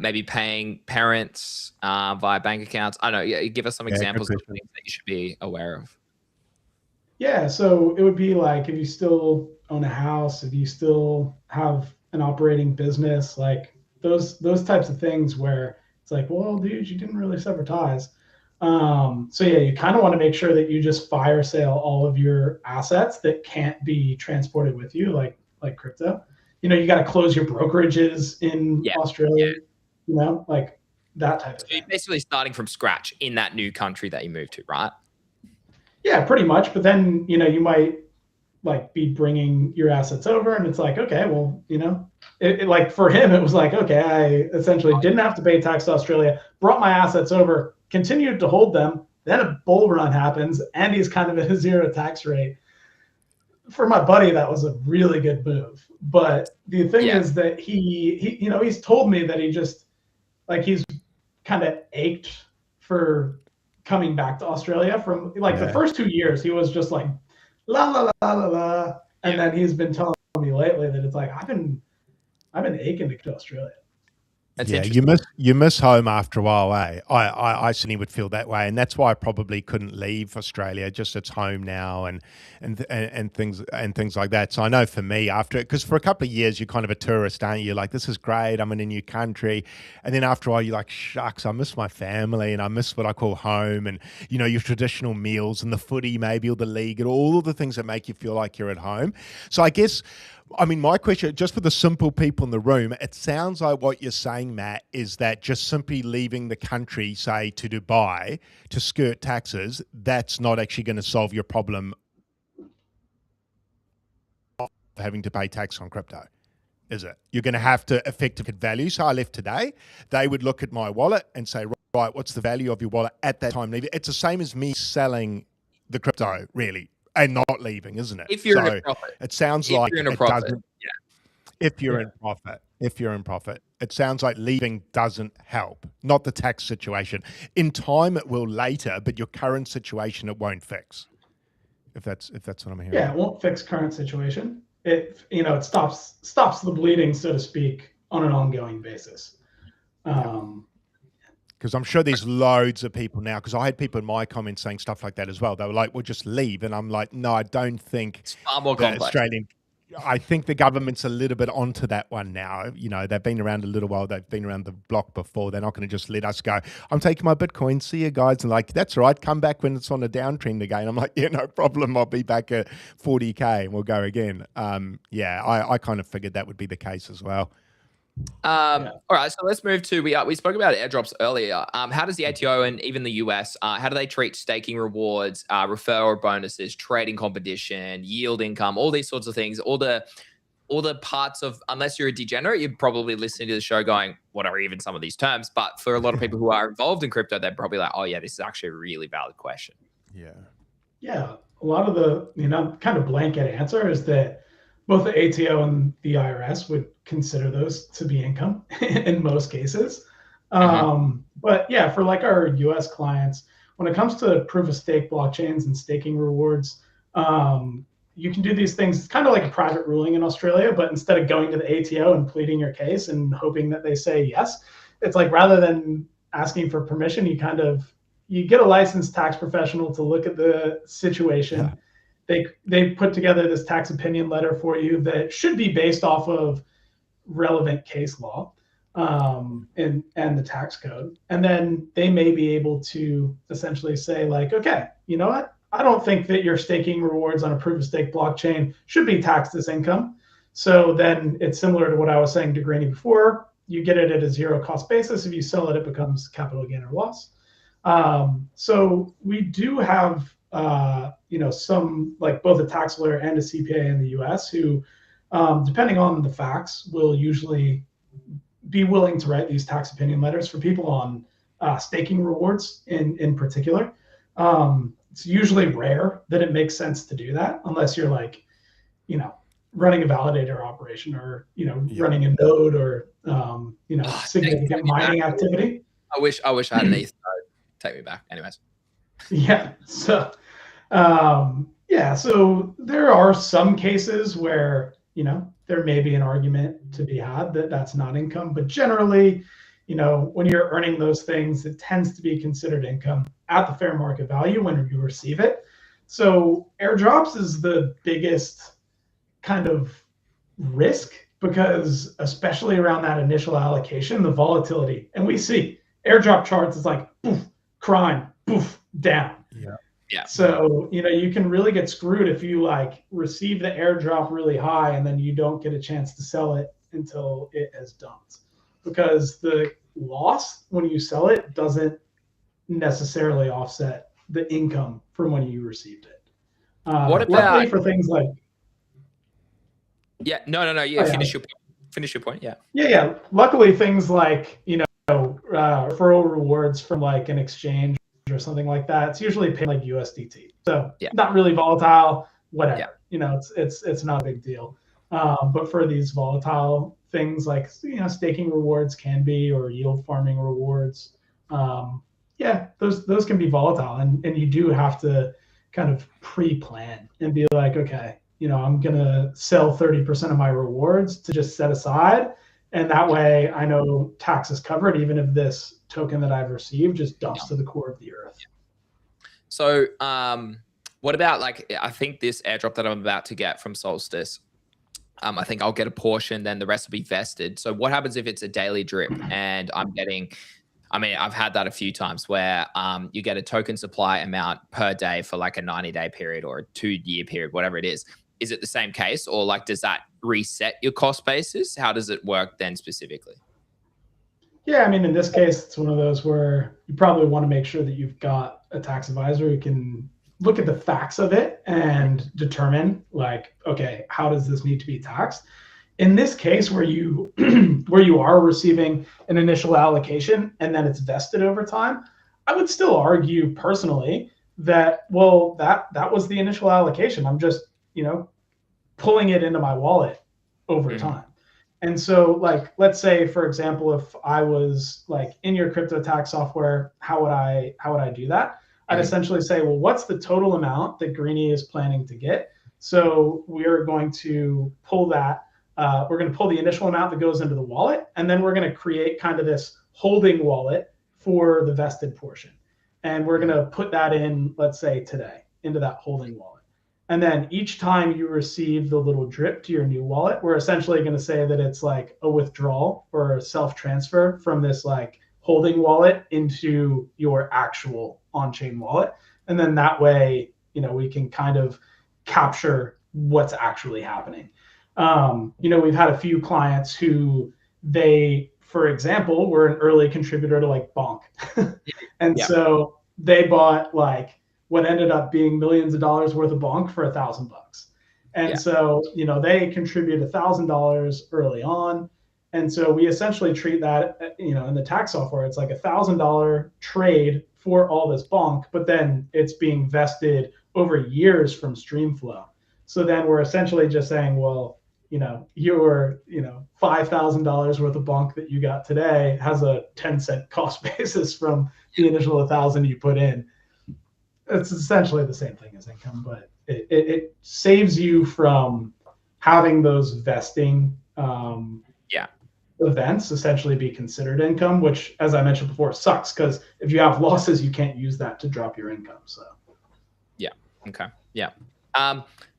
maybe paying parents via bank accounts? I don't know. Give us some examples of things that you should be aware of. Yeah, so it would be like if you still own a house, if you still have an operating business, like those types of things where it's like, well, dude, you didn't really sever ties. So yeah, you kind of want to make sure that you just fire sale all of your assets that can't be transported with you, like crypto. You got to close your brokerages in Australia, like that type of thing. You're basically starting from scratch in that new country that you moved to, right? Yeah, pretty much. But then, you might like be bringing your assets over, and it's like, okay, well, it like for him, it was like, okay, I essentially didn't have to pay tax to Australia, brought my assets over, continued to hold them. Then a bull run happens, and he's kind of at a zero tax rate. For my buddy, that was a really good move. But the thing is that he's told me that he just like he's kind of ached for coming back to Australia from like the first 2 years. He was just like la la la la la, and then he's been telling me lately that it's like I've I've been aching to go to Australia. That's yeah, interesting. you miss home after a while, eh? I certainly would feel that way, and that's why I probably couldn't leave Australia. Just it's home now, and things like that. So I know for me, after, because for a couple of years you're kind of a tourist, aren't you? You're like, this is great, I'm in a new country, and then after a while you're like, shucks, I miss my family, and I miss what I call home, and you know, your traditional meals and the footy maybe, or the league, and all of the things that make you feel like you're at home. So I guess, I mean, my question, just for the simple people in the room, it sounds like what you're saying, Matt, is that just simply leaving the country, say to Dubai, to skirt taxes, that's not actually going to solve your problem of having to pay tax on crypto, is it? You're going to have to effectively value. So I left today, they would look at my wallet and say, right, what's the value of your wallet at that time? It's the same as me selling the crypto, really, and not leaving, isn't it? If you're in a profit. It sounds If like you're in a it profit. doesn't. Yeah. If you're in profit, it sounds like leaving doesn't help. Not the tax situation. In time, it will later, but your current situation, it won't fix. If that's what I'm hearing. Yeah, it won't fix current situation. It stops the bleeding, so to speak, on an ongoing basis. Because I'm sure there's loads of people now, because I had people in my comments saying stuff like that as well. They were like, well, just leave. And I'm like, no, I don't think It's far more complex. I think the government's a little bit onto that one now. You know, they've been around a little while. They've been around the block before. They're not going to just let us go, I'm taking my Bitcoin. See you guys. And like, that's all right. Come back when it's on a downtrend again. I'm like, yeah, no problem. I'll be back at 40K and we'll go again. Yeah, I kind of figured that would be the case as well. All right, so let's move to, we spoke about airdrops earlier. How does the ATO and even the US, how do they treat staking rewards, referral bonuses, trading competition, yield income, all these sorts of things, all the parts of, unless you're a degenerate, you're probably listening to the show going, what are even some of these terms? But for a lot of people who are involved in crypto, they're probably like, oh yeah, this is actually a really valid question. Yeah, a lot of the kind of blanket answer is that both the ATO and the IRS would consider those to be income in most cases. But yeah, for like our US clients, when it comes to proof of stake blockchains and staking rewards, you can do these things. It's kind of like a private ruling in Australia, but instead of going to the ATO and pleading your case and hoping that they say yes, it's like, rather than asking for permission, you get a licensed tax professional to look at the situation. Yeah. They put together this tax opinion letter for you that should be based off of relevant case law and the tax code. And then they may be able to essentially say like, okay, you know what? I don't think that your staking rewards on a proof of stake blockchain should be taxed as income. So then it's similar to what I was saying to Granny before. You get it at a zero cost basis. If you sell it, it becomes capital gain or loss. So we do have some, like both a tax lawyer and a CPA in the US who, depending on the facts, will usually be willing to write these tax opinion letters for people on staking rewards in particular. It's usually rare that it makes sense to do that unless you're like, running a validator operation or, running a node or, significant mining activity. I wish I had an ETH. Take me back. Anyways. Yeah. So, so there are some cases where, there may be an argument to be had that that's not income, but generally, when you're earning those things, it tends to be considered income at the fair market value when you receive it. So airdrops is the biggest kind of risk because especially around that initial allocation, the volatility, and we see airdrop charts is like, poof, crime, poof, down. Yeah. So, you can really get screwed if you like receive the airdrop really high and then you don't get a chance to sell it until it has dumped, because the loss when you sell it doesn't necessarily offset the income from when you received it. What about luckily for things like? Yeah, no. Yeah, finish your point. Yeah. Yeah. Luckily, things like referral rewards from like an exchange or something like that, it's usually paid like USDT. So not really volatile, whatever. It's not a big deal. But for these volatile things like staking rewards can be, or yield farming rewards, those can be volatile, and you do have to kind of pre-plan and be like, okay, I'm gonna sell 30% of my rewards to just set aside And that way I know tax is covered, even if this token that I've received just dumps to the core of the earth. So what about, like, I think this airdrop that I'm about to get from Solstice, I think I'll get a portion, then the rest will be vested. So what happens if it's a daily drip and I'm getting, I mean, I've had that a few times where you get a token supply amount per day for like a 90-day period or a 2-year period, whatever it is. Is it the same case, or like, does that reset your cost basis? How does it work then specifically? Yeah, I mean, in this case, it's one of those where you probably want to make sure that you've got a tax advisor who can look at the facts of it and determine, like, okay, how does this need to be taxed? In this case, where you where you are receiving an initial allocation and then it's vested over time, I would still argue personally that, well, that was the initial allocation. I'm just, pulling it into my wallet over time. And so, like, let's say, for example, if I was like in your crypto tax software, how would I do that? I'd essentially say, well, what's the total amount that Greenie is planning to get? So we're going to pull that. We're going to pull the initial amount that goes into the wallet, and then we're going to create kind of this holding wallet for the vested portion. And we're going to put that in, let's say today, into that holding wallet. And then each time you receive the little drip to your new wallet, we're essentially going to say that it's like a withdrawal or a self-transfer from this like holding wallet into your actual on-chain wallet. And then that way, we can kind of capture what's actually happening. We've had a few clients who they, for example, were an early contributor to like Bonk. And so they bought like what ended up being millions of dollars worth of Bonk for $1,000. And so, they contribute $1,000 early on. And so we essentially treat that, in the tax software, it's like $1,000 trade for all this Bonk, but then it's being vested over years from Streamflow. So then we're essentially just saying, well, your, $5,000 worth of Bonk that you got today has a 10-cent cost basis from the initial 1,000 you put in. It's essentially the same thing as income, but it saves you from having those vesting events essentially be considered income, which, as I mentioned before, sucks because if you have losses, you can't use that to drop your income. So, yeah, okay, yeah.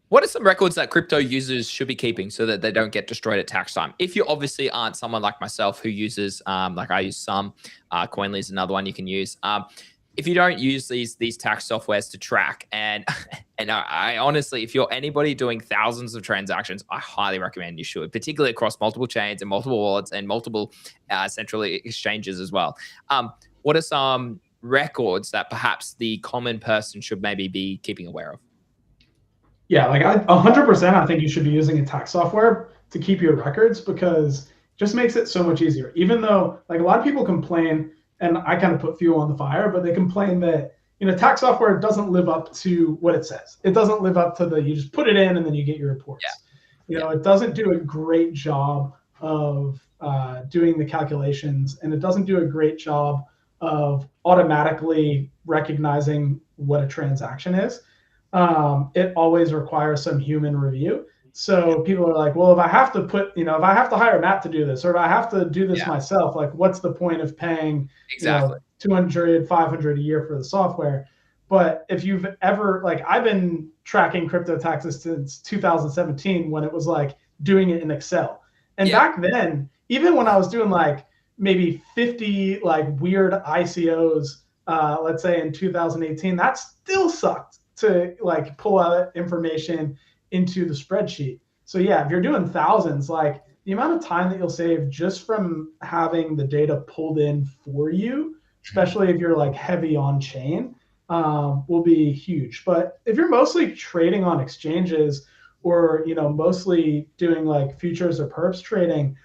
What are some records that crypto users should be keeping so that they don't get destroyed at tax time? If you obviously aren't someone like myself who uses, like I use some, Coinly is another one you can use. If you don't use these tax softwares to track, and I honestly, if you're anybody doing thousands of transactions, I highly recommend you should, particularly across multiple chains and multiple wallets and multiple central exchanges as well. What are some records that perhaps the common person should maybe be keeping aware of? Yeah, like 100%, I think you should be using a tax software to keep your records because it just makes it so much easier. Even though, like, a lot of people complain, and I kind of put fuel on the fire, but they complain that, tax software doesn't live up to what it says. It doesn't live up to you just put it in and then you get your reports. It doesn't do a great job of doing the calculations, and it doesn't do a great job of automatically recognizing what a transaction is. It always requires some human review. So people are like, well, if I have to if I have to hire Matt to do this, or if I have to do this myself, like, what's the point of paying $200, $500 a year for the software? But if you've ever, like, I've been tracking crypto taxes since 2017 when it was like doing it in Excel. And back then, even when I was doing like maybe 50 like weird ICOs, let's say in 2018, that still sucked to like pull out information into the spreadsheet. So yeah, if you're doing thousands, like the amount of time that you'll save just from having the data pulled in for you, especially if you're like heavy on chain, will be huge. But if you're mostly trading on exchanges or, mostly doing like futures or perps trading,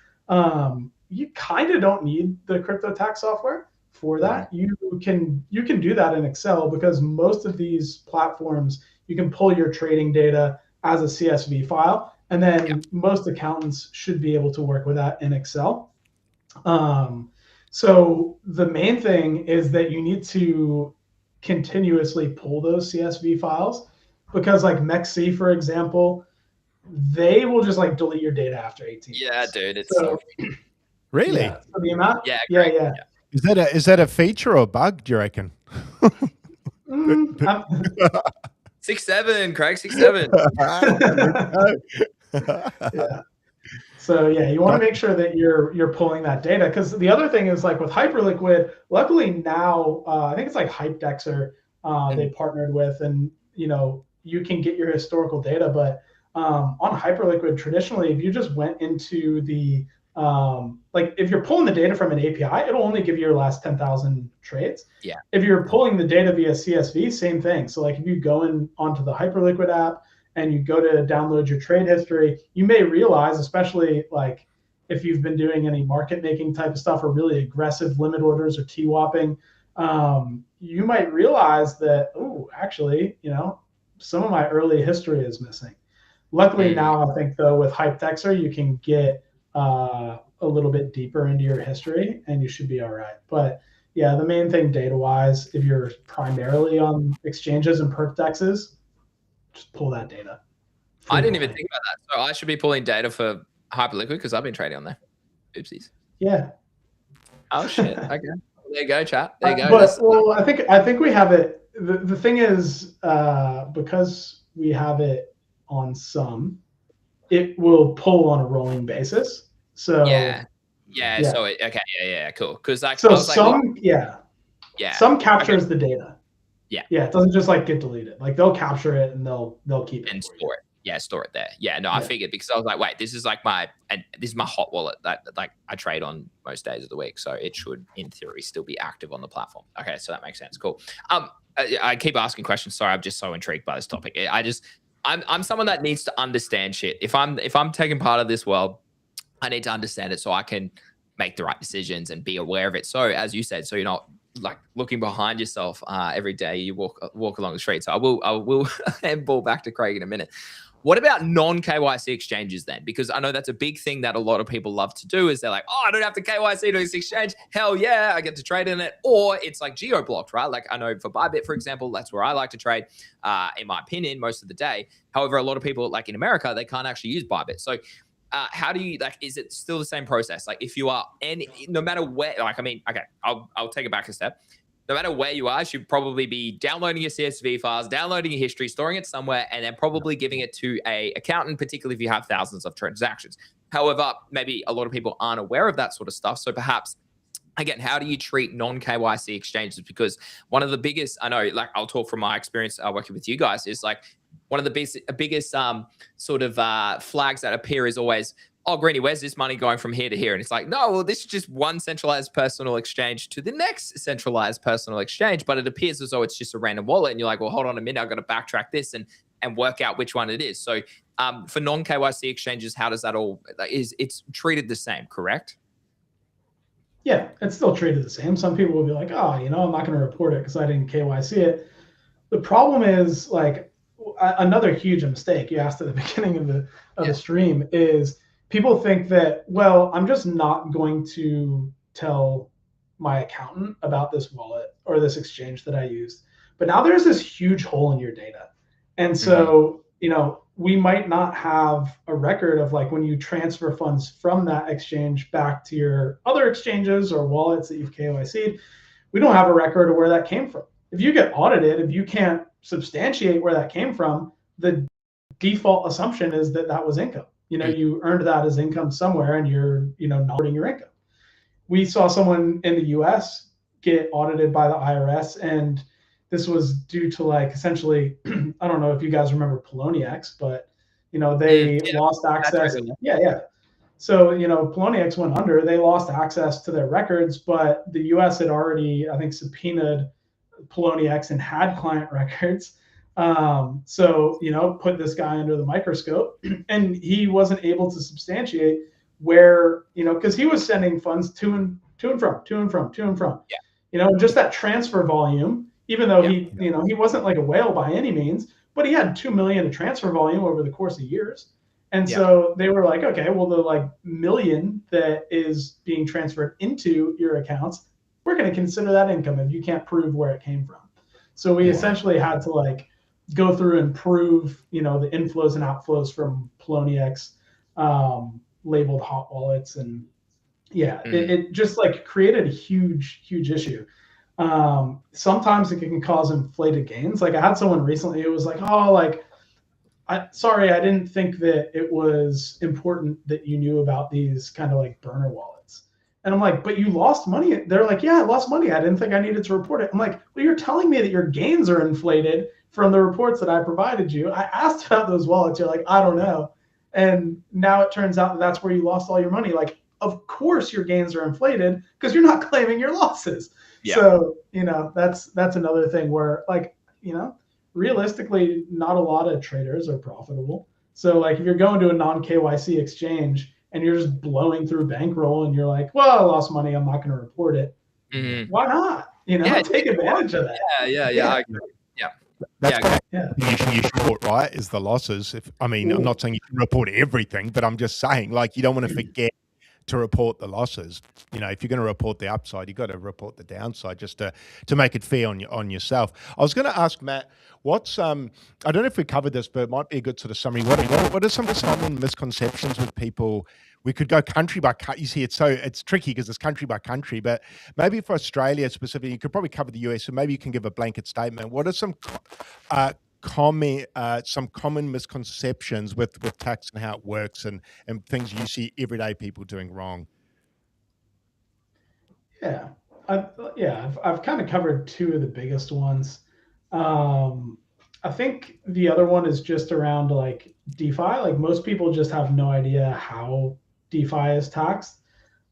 you kind of don't need the crypto tax software for that. You can do that in Excel because most of these platforms, you can pull your trading data as a CSV file, and then most accountants should be able to work with that in Excel. So the main thing is that you need to continuously pull those CSV files because, like, MEXC, for example, they will just like delete your data after 18 Yeah, months. dude, it's so Really? Yeah. So the amount. Yeah, Yeah, great. yeah. Is that a feature or a bug, do you reckon? I'm- 6'7", Craig, 6'7". yeah. So yeah, you want to make sure that you're pulling that data, because the other thing is, like with Hyperliquid, luckily now I think it's like Hypedexer they partnered with, and you can get your historical data. But on Hyperliquid, traditionally, if you just went into the like if you're pulling the data from an API, it'll only give you your last 10,000 trades. Yeah. If you're pulling the data via CSV, same thing. So like if you go in onto the Hyperliquid app and you go to download your trade history, you may realize, especially like if you've been doing any market making type of stuff or really aggressive limit orders or TWAPing, you might realize that, oh, actually, some of my early history is missing. Luckily now, I think though with Hypedexer, you can get a little bit deeper into your history and you should be all right. But yeah, the main thing data wise, if you're primarily on exchanges and perp dexes, just pull that data. I didn't even think about that. So I should be pulling data for Hyperliquid because I've been trading on there. Oopsies. Yeah. Oh shit. Okay. There you go, chat. There you go. But well, I think we have it. The thing is, because we have it on some, it will pull on a rolling basis. So yeah. So okay. Yeah. Cool. Because like so some some captures the data. Yeah. It doesn't just like get deleted. Like they'll capture it and they'll keep it and store it. Yeah, store it there. Yeah, no, I figured because I was like, wait, this is like my hot wallet that like I trade on most days of the week, so it should in theory still be active on the platform. Okay, so that makes sense. Cool. I keep asking questions. Sorry, I'm just so intrigued by this topic. I'm someone that needs to understand shit. If I'm taking part of this world, I need to understand it so I can make the right decisions and be aware of it. So as you said, so you're not like looking behind yourself every day you walk along the street. So I will handball back to Craig in a minute. What about non-KYC exchanges then? Because I know that's a big thing that a lot of people love to do is they're like, oh, I don't have to KYC to this exchange. Hell yeah, I get to trade in it. Or it's like geo-blocked, right? Like I know for Bybit, for example, that's where I like to trade, in my opinion, most of the day. However, a lot of people like in America, they can't actually use Bybit. So how do you is it still the same process? Like if you are no matter where, like, I mean, okay, I'll take it back a step. No matter where you are, you should probably be downloading your CSV files, downloading your history, storing it somewhere, and then probably giving it to a accountant, particularly if you have thousands of transactions. However, maybe a lot of people aren't aware of that sort of stuff. So perhaps, again, how do you treat non-KYC exchanges? Because one of the biggest, I know, like I'll talk from my experience working with you guys, is like one of the biggest sort of flags that appear is always, oh, Greeny, where's this money going from here to here? And it's like, no, well, this is just one centralized personal exchange to the next centralized personal exchange, but it appears as though it's just a random wallet. And you're like, well, hold on a minute, I've got to backtrack this and work out which one it is. So for non-KYC exchanges, how does that all, it's treated the same, correct? Yeah, it's still treated the same. Some people will be like, oh, I'm not going to report it because I didn't KYC it. The problem is like another huge mistake you asked at the beginning of the stream is people think that, well, I'm just not going to tell my accountant about this wallet or this exchange that I used. But now there's this huge hole in your data. And so, we might not have a record of like when you transfer funds from that exchange back to your other exchanges or wallets that you've KYC'd, we don't have a record of where that came from. If you get audited, if you can't substantiate where that came from, the default assumption is that that was income. You earned that as income somewhere and you're, not reporting your income. We saw someone in the US get audited by the IRS, and this was due to like essentially, I don't know if you guys remember Poloniex, but they lost access. Yeah. So, Poloniex went under, they lost access to their records, but the US had already, I think, subpoenaed Poloniex and had client records. So, put this guy under the microscope, and he wasn't able to substantiate where, because he was sending funds to and from. Yeah. Just that transfer volume, even though he wasn't like a whale by any means, but he had 2 million of transfer volume over the course of years. And so they were like, okay, well, the like million that is being transferred into your accounts, we're going to consider that income if you can't prove where it came from. So we essentially had to like go through and prove, the inflows and outflows from Poloniex labeled hot wallets. And Yeah, it just like created a huge issue. Sometimes it can cause inflated gains. Like I had someone recently who was like, oh, like, sorry, I didn't think that it was important that you knew about these kind of like burner wallets. And I'm like, but you lost money. They're like, yeah, I lost money. I didn't think I needed to report it. I'm like, well, you're telling me that your gains are inflated from the reports that I provided you. I asked about those wallets. You're like, I don't know. And now it turns out that that's where you lost all your money. Like, of course your gains are inflated because you're not claiming your losses. Yeah. So, that's another thing where like, realistically, not a lot of traders are profitable. So like if you're going to a non-KYC exchange and you're just blowing through bankroll and you're like, well, I lost money, I'm not going to report it. Why not? Take advantage of that. Yeah. I agree. That's you short, right? Is the losses. I'm not saying you can report everything, but I'm just saying, like, you don't want to forget to report the losses. If you're going to report the upside, you've got to report the downside just to make it fair on yourself. I was going to ask Matt, what's I don't know if we covered this, but it might be a good sort of summary. What are some common misconceptions with people? We could go country by country. You see, it's tricky because it's country by country, but maybe for Australia specifically, you could probably cover the US, so maybe you can give a blanket statement. What are some common misconceptions with tax and how it works and things you see everyday people doing wrong? Yeah, I've kind of covered two of the biggest ones. I think the other one is just around like DeFi. Like most people just have no idea how DeFi is taxed.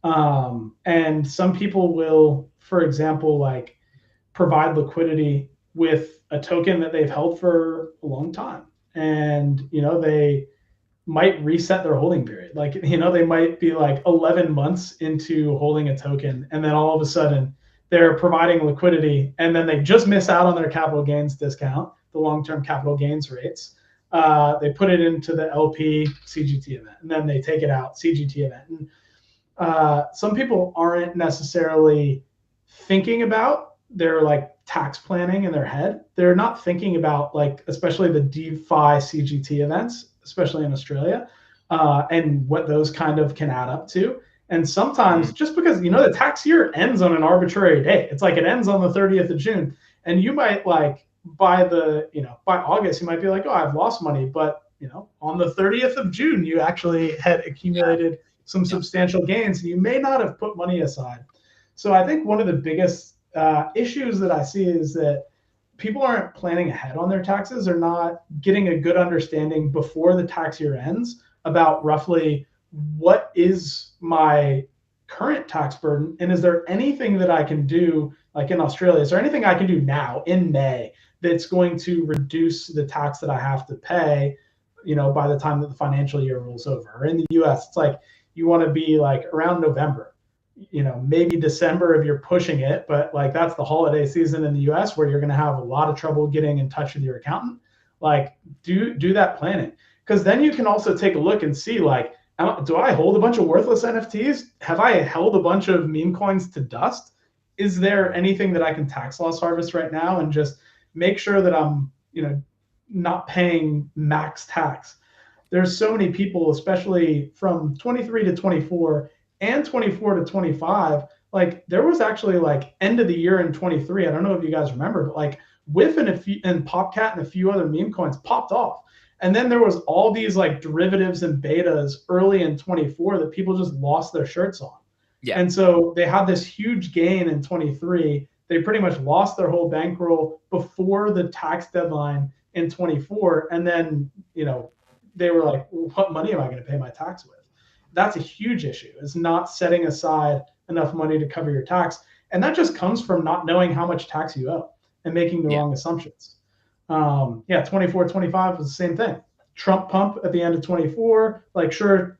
And some people will, for example, like provide liquidity with a token that they've held for a long time. And, they might reset their holding period. Like, they might be like 11 months into holding a token. And then all of a sudden they're providing liquidity and then they just miss out on their capital gains discount, the long-term capital gains rates. They put it into the LP CGT event and then they take it out CGT event. And some people aren't necessarily thinking about their like tax planning in their head. They're not thinking about like, especially the DeFi CGT events, especially in Australia, and what those kind of can add up to. And sometimes just because, the tax year ends on an arbitrary date, it's like it ends on the 30th of June. And you might like by August, you might be like, oh, I've lost money. But, on the 30th of June, you actually had accumulated some substantial gains and you may not have put money aside. So I think one of the biggest issues that I see is that people aren't planning ahead on their taxes or not getting a good understanding before the tax year ends about roughly what is my current tax burden and is there anything that I can do, like in Australia, is there anything I can do now in May that's going to reduce the tax that I have to pay, by the time that the financial year rolls over? Or in the US, it's like you want to be like around November, maybe December if you're pushing it, but like that's the holiday season in the US where you're going to have a lot of trouble getting in touch with your accountant. Like do that planning, because then you can also take a look and see like, do I hold a bunch of worthless NFTs? Have I held a bunch of meme coins to dust? Is there anything that I can tax loss harvest right now and just make sure that I'm, not paying max tax? There's so many people, especially from 23 to 24 and 24 to 25. Like there was actually like end of the year in 23. I don't know if you guys remember, but like WIF and PopCat and a few other meme coins popped off. And then there was all these like derivatives and betas early in 24 that people just lost their shirts on. Yeah. And so they had this huge gain in 23. They pretty much lost their whole bankroll before the tax deadline in 24. And then, they were like, well, what money am I going to pay my tax with? That's a huge issue. It's not setting aside enough money to cover your tax. And that just comes from not knowing how much tax you owe and making the wrong assumptions. 24, 25 was the same thing. Trump pump at the end of 24, like sure,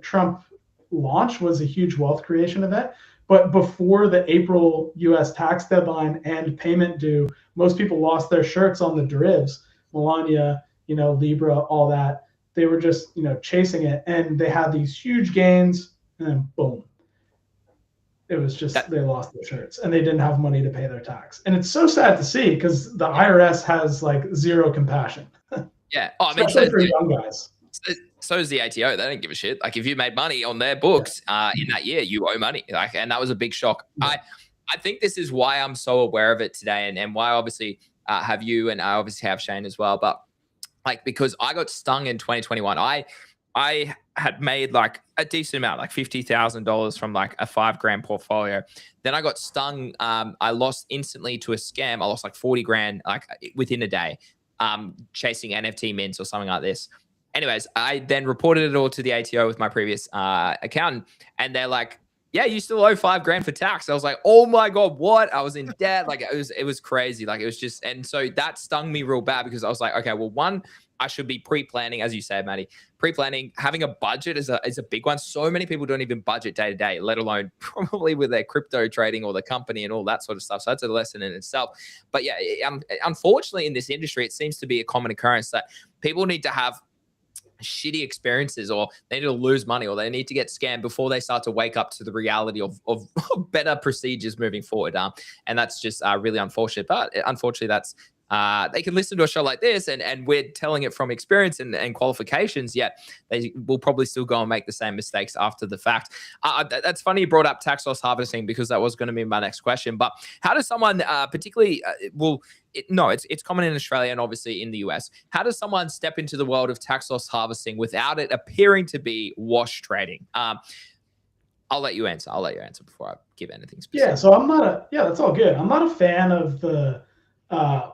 Trump launch was a huge wealth creation event, but before the April US tax deadline and payment due, most people lost their shirts on the derivs, Melania, Libra, all that. They were just, chasing it and they had these huge gains and then boom. It was just they lost their shirts and they didn't have money to pay their tax. And it's so sad to see because the IRS has like zero compassion. Yeah. Oh, especially for young guys. so does the ATO. They don't give a shit. Like if you made money on their books in that year, you owe money. Like, and that was a big shock. I think this is why I'm so aware of it today, and why obviously have you, and I obviously have Shane as well. But like, because I got stung in 2021, I had made like a decent amount, like $50,000 from like a $5,000 portfolio. Then I got stung. I lost instantly to a scam. I lost like 40 grand like within a day, chasing NFT mints or something like this. Anyways, I then reported it all to the ATO with my previous accountant, and they're like, yeah, you still owe $5,000 for tax. I was like, oh my God, what? I was in debt. Like it was crazy. Like it was just, and so that stung me real bad, because I was like, okay, well, one, I should be pre-planning, as you said, Maddie. Pre-planning, having a budget is a big one. So many people don't even budget day to day, let alone probably with their crypto trading or the company and all that sort of stuff. So that's a lesson in itself. But yeah, unfortunately in this industry, it seems to be a common occurrence that people need to have shitty experiences, or they need to lose money, or they need to get scammed before they start to wake up to the reality of better procedures moving forward. And that's just really unfortunate. But unfortunately, that's they can listen to a show like this, and we're telling it from experience and qualifications, yet they will probably still go and make the same mistakes after the fact. That's funny you brought up tax loss harvesting, because that was going to be my next question. But how does someone particularly it's common in Australia and obviously in the US. How does someone step into the world of tax loss harvesting without it appearing to be wash trading? I'll let you answer. Before I give anything specific. Yeah, so that's all good. I'm not a fan of the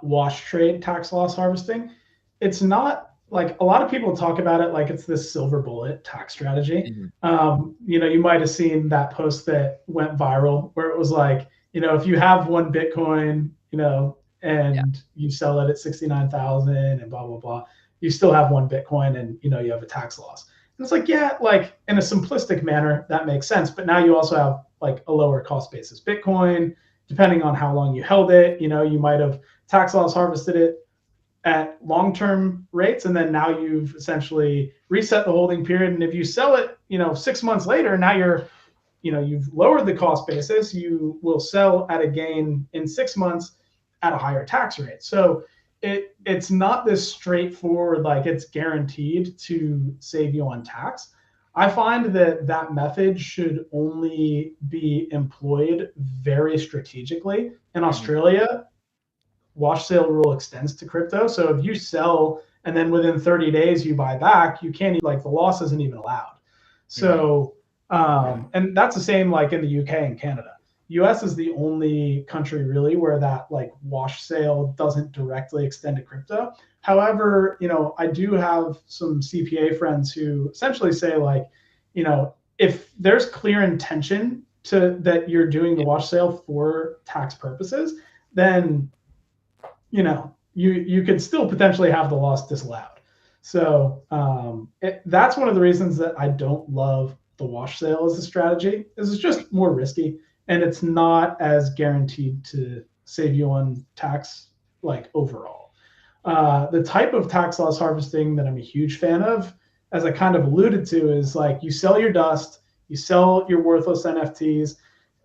wash trade tax loss harvesting. It's not like, a lot of people talk about it like it's this silver bullet tax strategy. You might have seen that post that went viral where it was like, if you have one Bitcoin, and you sell it at 69,000 and blah, blah, blah, you still have one Bitcoin, and, you have a tax loss. And it's like, yeah, like in a simplistic manner, that makes sense. But now you also have like a lower cost basis Bitcoin, depending on how long you held it. You might have tax loss harvested it at long-term rates, and then now you've essentially reset the holding period. And if you sell it, 6 months later, now you've lowered the cost basis. You will sell at a gain in 6 months at a higher tax rate. So it's not this straightforward, like it's guaranteed to save you on tax. I find that method should only be employed very strategically. In Australia, wash sale rule extends to crypto. So if you sell and then within 30 days you buy back, you can't, like, the loss isn't even allowed. So, and that's the same like in the UK and Canada. US is the only country really where that like wash sale doesn't directly extend to crypto. However, I do have some CPA friends who essentially say, like, if there's clear intention that you're doing the wash sale for tax purposes, then, you could still potentially have the loss disallowed. So that's one of the reasons that I don't love the wash sale as a strategy. Is it's just more risky, and it's not as guaranteed to save you on tax, like, overall. The type of tax loss harvesting that I'm a huge fan of, as I kind of alluded to, is like you sell your dust, you sell your worthless NFTs.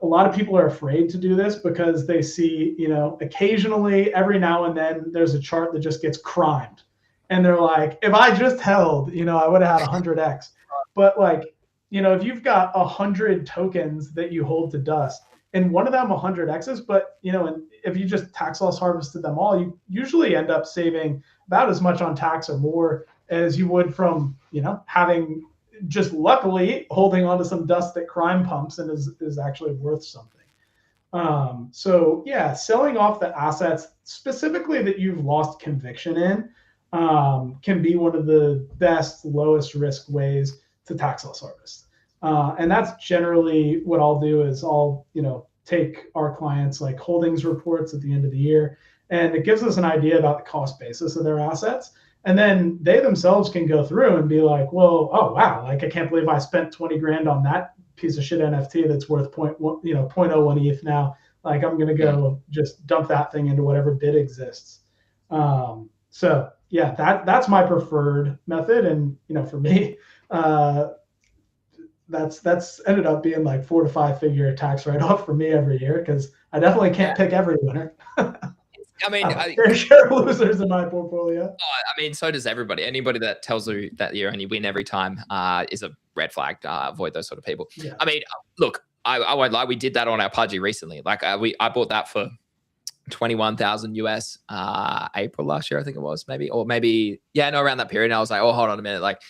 A lot of people are afraid to do this because they see, occasionally, every now and then, there's a chart that just gets crimed. And they're like, if I just held, I would have had 100x. But like, if you've got 100 tokens that you hold to dust, and one of them 100x's, but, and if you just tax loss harvested them all, you usually end up saving about as much on tax or more as you would from, having just luckily holding onto some dust that crime pumps and is actually worth something. So yeah, selling off the assets specifically that you've lost conviction in can be one of the best, lowest risk ways to tax loss harvest. And that's generally what I'll do. Is I'll, take our clients like holdings reports at the end of the year, and it gives us an idea about the cost basis of their assets. And then they themselves can go through and be like, well, oh wow, like I can't believe I spent 20 grand on that piece of shit NFT that's worth 0.01 ETH now. Like, I'm gonna go just dump that thing into whatever bid exists. So yeah, that's my preferred method. And for me, that's ended up being like 4 to 5 figure tax write-off for me every year, because I definitely can't pick every winner. I mean, fair share of losers in my portfolio. I mean, so does everybody. Anybody that tells you that you only win every time is a red flag. Avoid those sort of people. Yeah. I mean, look, I won't lie. We did that on our Pudgy recently. Like I bought that for 21,000 US April last year, I think it was, maybe around that period. And I was like, oh, hold on a minute, like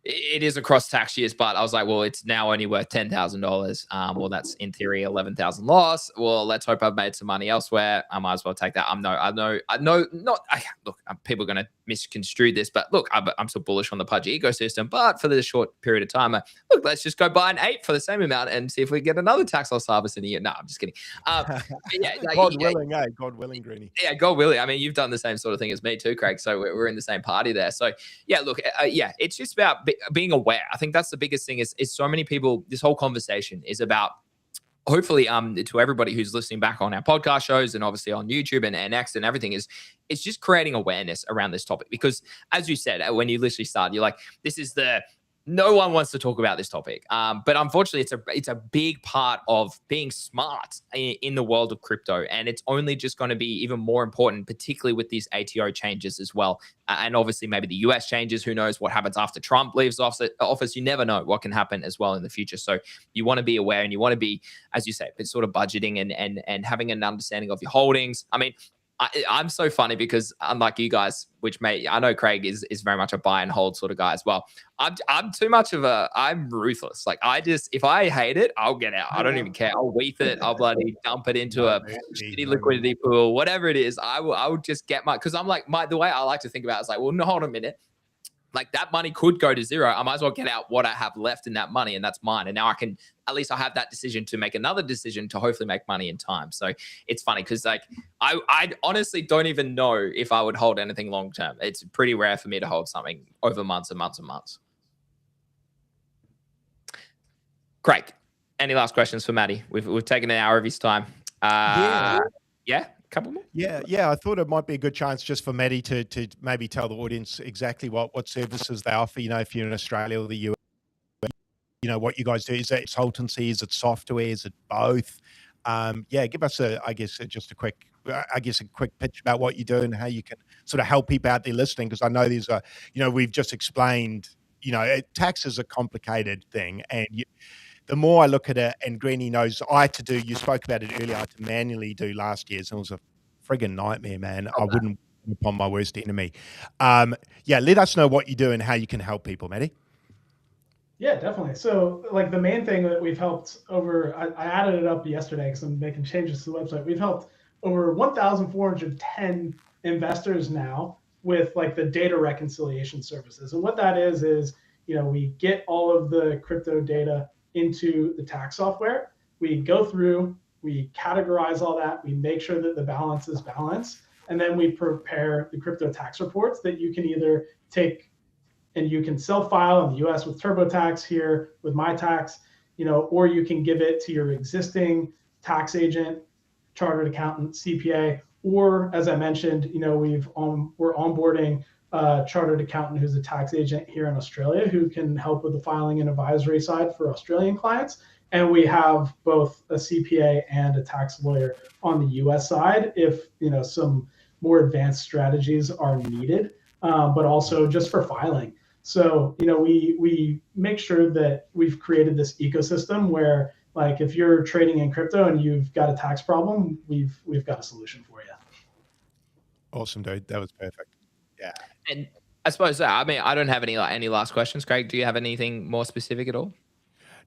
it is across tax years, but I was like, well, it's now only worth $10,000. Well, that's in theory 11,000 loss. Well, let's hope I've made some money elsewhere. I might as well take that. Look, people are going to misconstrue this, but look, I'm still bullish on the Pudgy ecosystem. But for this short period of time, look, let's just go buy an 8 for the same amount and see if we get another tax loss harvest in a year. No, I'm just kidding. God willing, God willing, Greeny. Yeah, God willing. I mean, you've done the same sort of thing as me too, Craig. So we're in the same party there. So yeah, look, it's just about being aware. I think that's the biggest thing is so many people, this whole conversation is about, hopefully to everybody who's listening back on our podcast shows and obviously on YouTube and X and everything, is it's just creating awareness around this topic. Because as you said, when you literally started, you're like, no one wants to talk about this topic. But unfortunately, it's a big part of being smart in the world of crypto. And it's only just going to be even more important, particularly with these ATO changes as well. And obviously, maybe the US changes. Who knows what happens after Trump leaves office? You never know what can happen as well in the future. So you want to be aware and you want to be, as you say, sort of budgeting and having an understanding of your holdings. I mean, I'm so funny because unlike you guys, I know Craig is very much a buy and hold sort of guy as well. I'm too much of I'm ruthless. Like if I hate it, I'll get out. I don't even care. I'll weave it. I'll bloody dump it into a shitty liquidity pool, whatever it is. I will just get because I'm like, the way I like to think about it is like, well, no, hold a minute. Like that money could go to zero. I might as well get out what I have left in that money, and that's mine. And now at least I have that decision to make another decision to hopefully make money in time. So it's funny because like I honestly don't even know if I would hold anything long term. It's pretty rare for me to hold something over months and months and months. Craig, any last questions for Matty? We've taken an hour of his time. Yeah. Couple more? Yeah. I thought it might be a good chance just for Maddie to maybe tell the audience exactly what services they offer. If you're in Australia or the US, what you guys do. Is it consultancy? Is it software? Is it both? Give us a quick pitch about what you do and how you can sort of help people out there listening. Because I know there's we've just explained, tax is a complicated thing, and the more I look at it, and Greeny knows, you spoke about it earlier, I had to manually do last year's, and it was a friggin' nightmare, man. I wouldn't upon my worst enemy. Let us know what you do and how you can help people, Matty. Yeah, definitely. So like the main thing that we've helped I added it up yesterday because I'm making changes to the website. We've helped over 1,410 investors now with like the data reconciliation services. And what that is, we get all of the crypto data into the tax software. We go through, we categorize all that, we make sure that the balance is balanced, and then we prepare the crypto tax reports that you can either take and you can self-file in the US with TurboTax, here with MyTax, or you can give it to your existing tax agent, chartered accountant, CPA, or as I mentioned, we're onboarding a chartered accountant who's a tax agent here in Australia who can help with the filing and advisory side for Australian clients. And we have both a CPA and a tax lawyer on the US side if some more advanced strategies are needed, but also just for filing. So we make sure that we've created this ecosystem where, like, if you're trading in crypto and you've got a tax problem, we've got a solution for you. Awesome, dude. That was perfect. Yeah. And I suppose I don't have any last questions. Craig, do you have anything more specific at all?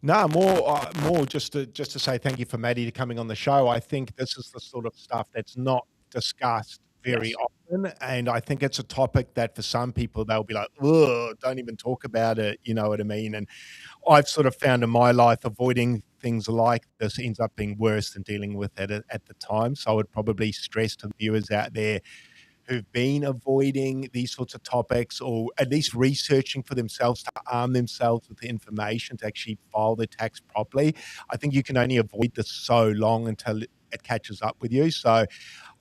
No, more just to say thank you for Maddie to coming on the show. I think this is the sort of stuff that's not discussed very often, and I think it's a topic that for some people they'll be like, "Ugh, don't even talk about it." You know what I mean? And I've sort of found in my life avoiding things like this ends up being worse than dealing with it at the time. So I would probably stress to the viewers out there who've been avoiding these sorts of topics, or at least researching for themselves to arm themselves with the information to actually file their tax properly. I think you can only avoid this so long until it catches up with you. So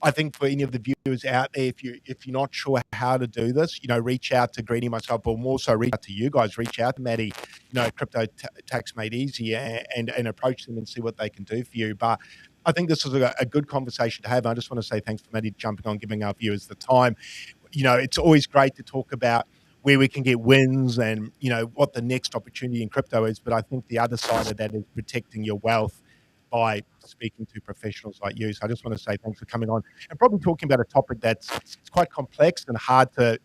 I think for any of the viewers out there, if you're not sure how to do this, reach out to Greedy, myself, but more so reach out to you guys. Reach out to Maddie, Crypto Tax Made Easy, and approach them and see what they can do for you. But I think this is a good conversation to have. I just want to say thanks for Maddie jumping on, giving our viewers the time. It's always great to talk about where we can get wins and, what the next opportunity in crypto is. But I think the other side of that is protecting your wealth by speaking to professionals like you. So I just want to say thanks for coming on and probably talking about a topic that's quite complex and hard to,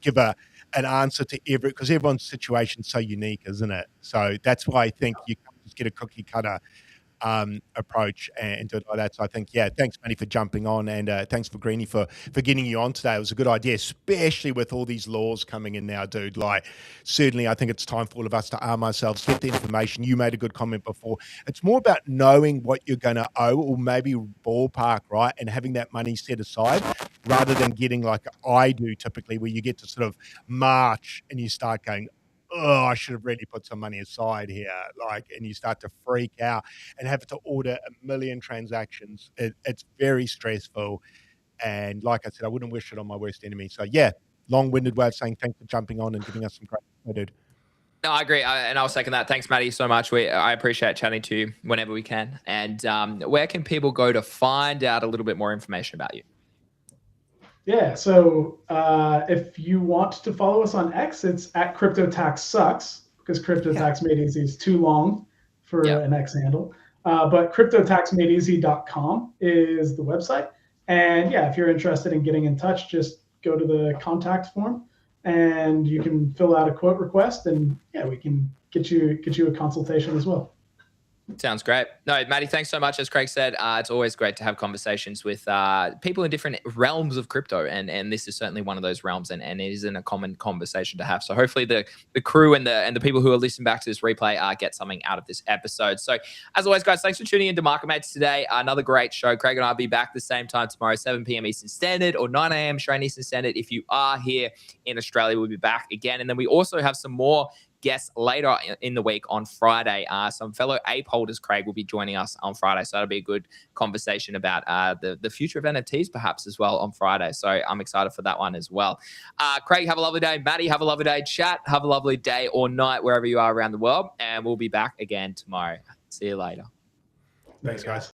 give an answer to because everyone's situation is so unique, isn't it? So that's why I think you can't just get a cookie cutter approach and do it like that. So I think, thanks, Manny, for jumping on, and thanks for Greeny for getting you on today. It was a good idea, especially with all these laws coming in now, dude. Like, certainly I think it's time for all of us to arm ourselves, get the information. You made a good comment before. It's more about knowing what you're going to owe, or maybe ballpark, right, and having that money set aside, rather than getting like I do typically, where you get to sort of March and you start going, oh, I should have really put some money aside here. And you start to freak out and have to order a million transactions. It's very stressful. And like I said, I wouldn't wish it on my worst enemy. So long-winded way of saying thanks for jumping on and giving us some great info, dude. No, I agree. And I'll second that. Thanks, Maddie, so much. I appreciate chatting to you whenever we can. And where can people go to find out a little bit more information about you? Yeah, so if you want to follow us on X, it's at CryptoTaxSucks, because Crypto Tax Made Easy is too long for an X handle. But CryptoTaxMadeEasy.com is the website. And if you're interested in getting in touch, just go to the contact form and you can fill out a quote request, and we can get you a consultation as well. Sounds great. No, Maddie, thanks so much. As Craig said, it's always great to have conversations with people in different realms of crypto. And this is certainly one of those realms, and it isn't a common conversation to have. So hopefully the crew and the people who are listening back to this replay get something out of this episode. So as always, guys, thanks for tuning in to MarketMates today. Another great show. Craig and I will be back the same time tomorrow, 7 p.m. Eastern Standard or 9 a.m. Australian Eastern Standard. If you are here in Australia, we'll be back again. And then we also have some more guests later in the week on Friday. Some fellow ape holders, Craig, will be joining us on Friday. So that'll be a good conversation about the future of NFTs perhaps as well on Friday. So I'm excited for that one as well. Craig, have a lovely day. Maddie, have a lovely day. Chat, have a lovely day or night wherever you are around the world. And we'll be back again tomorrow. See you later. Thanks, guys.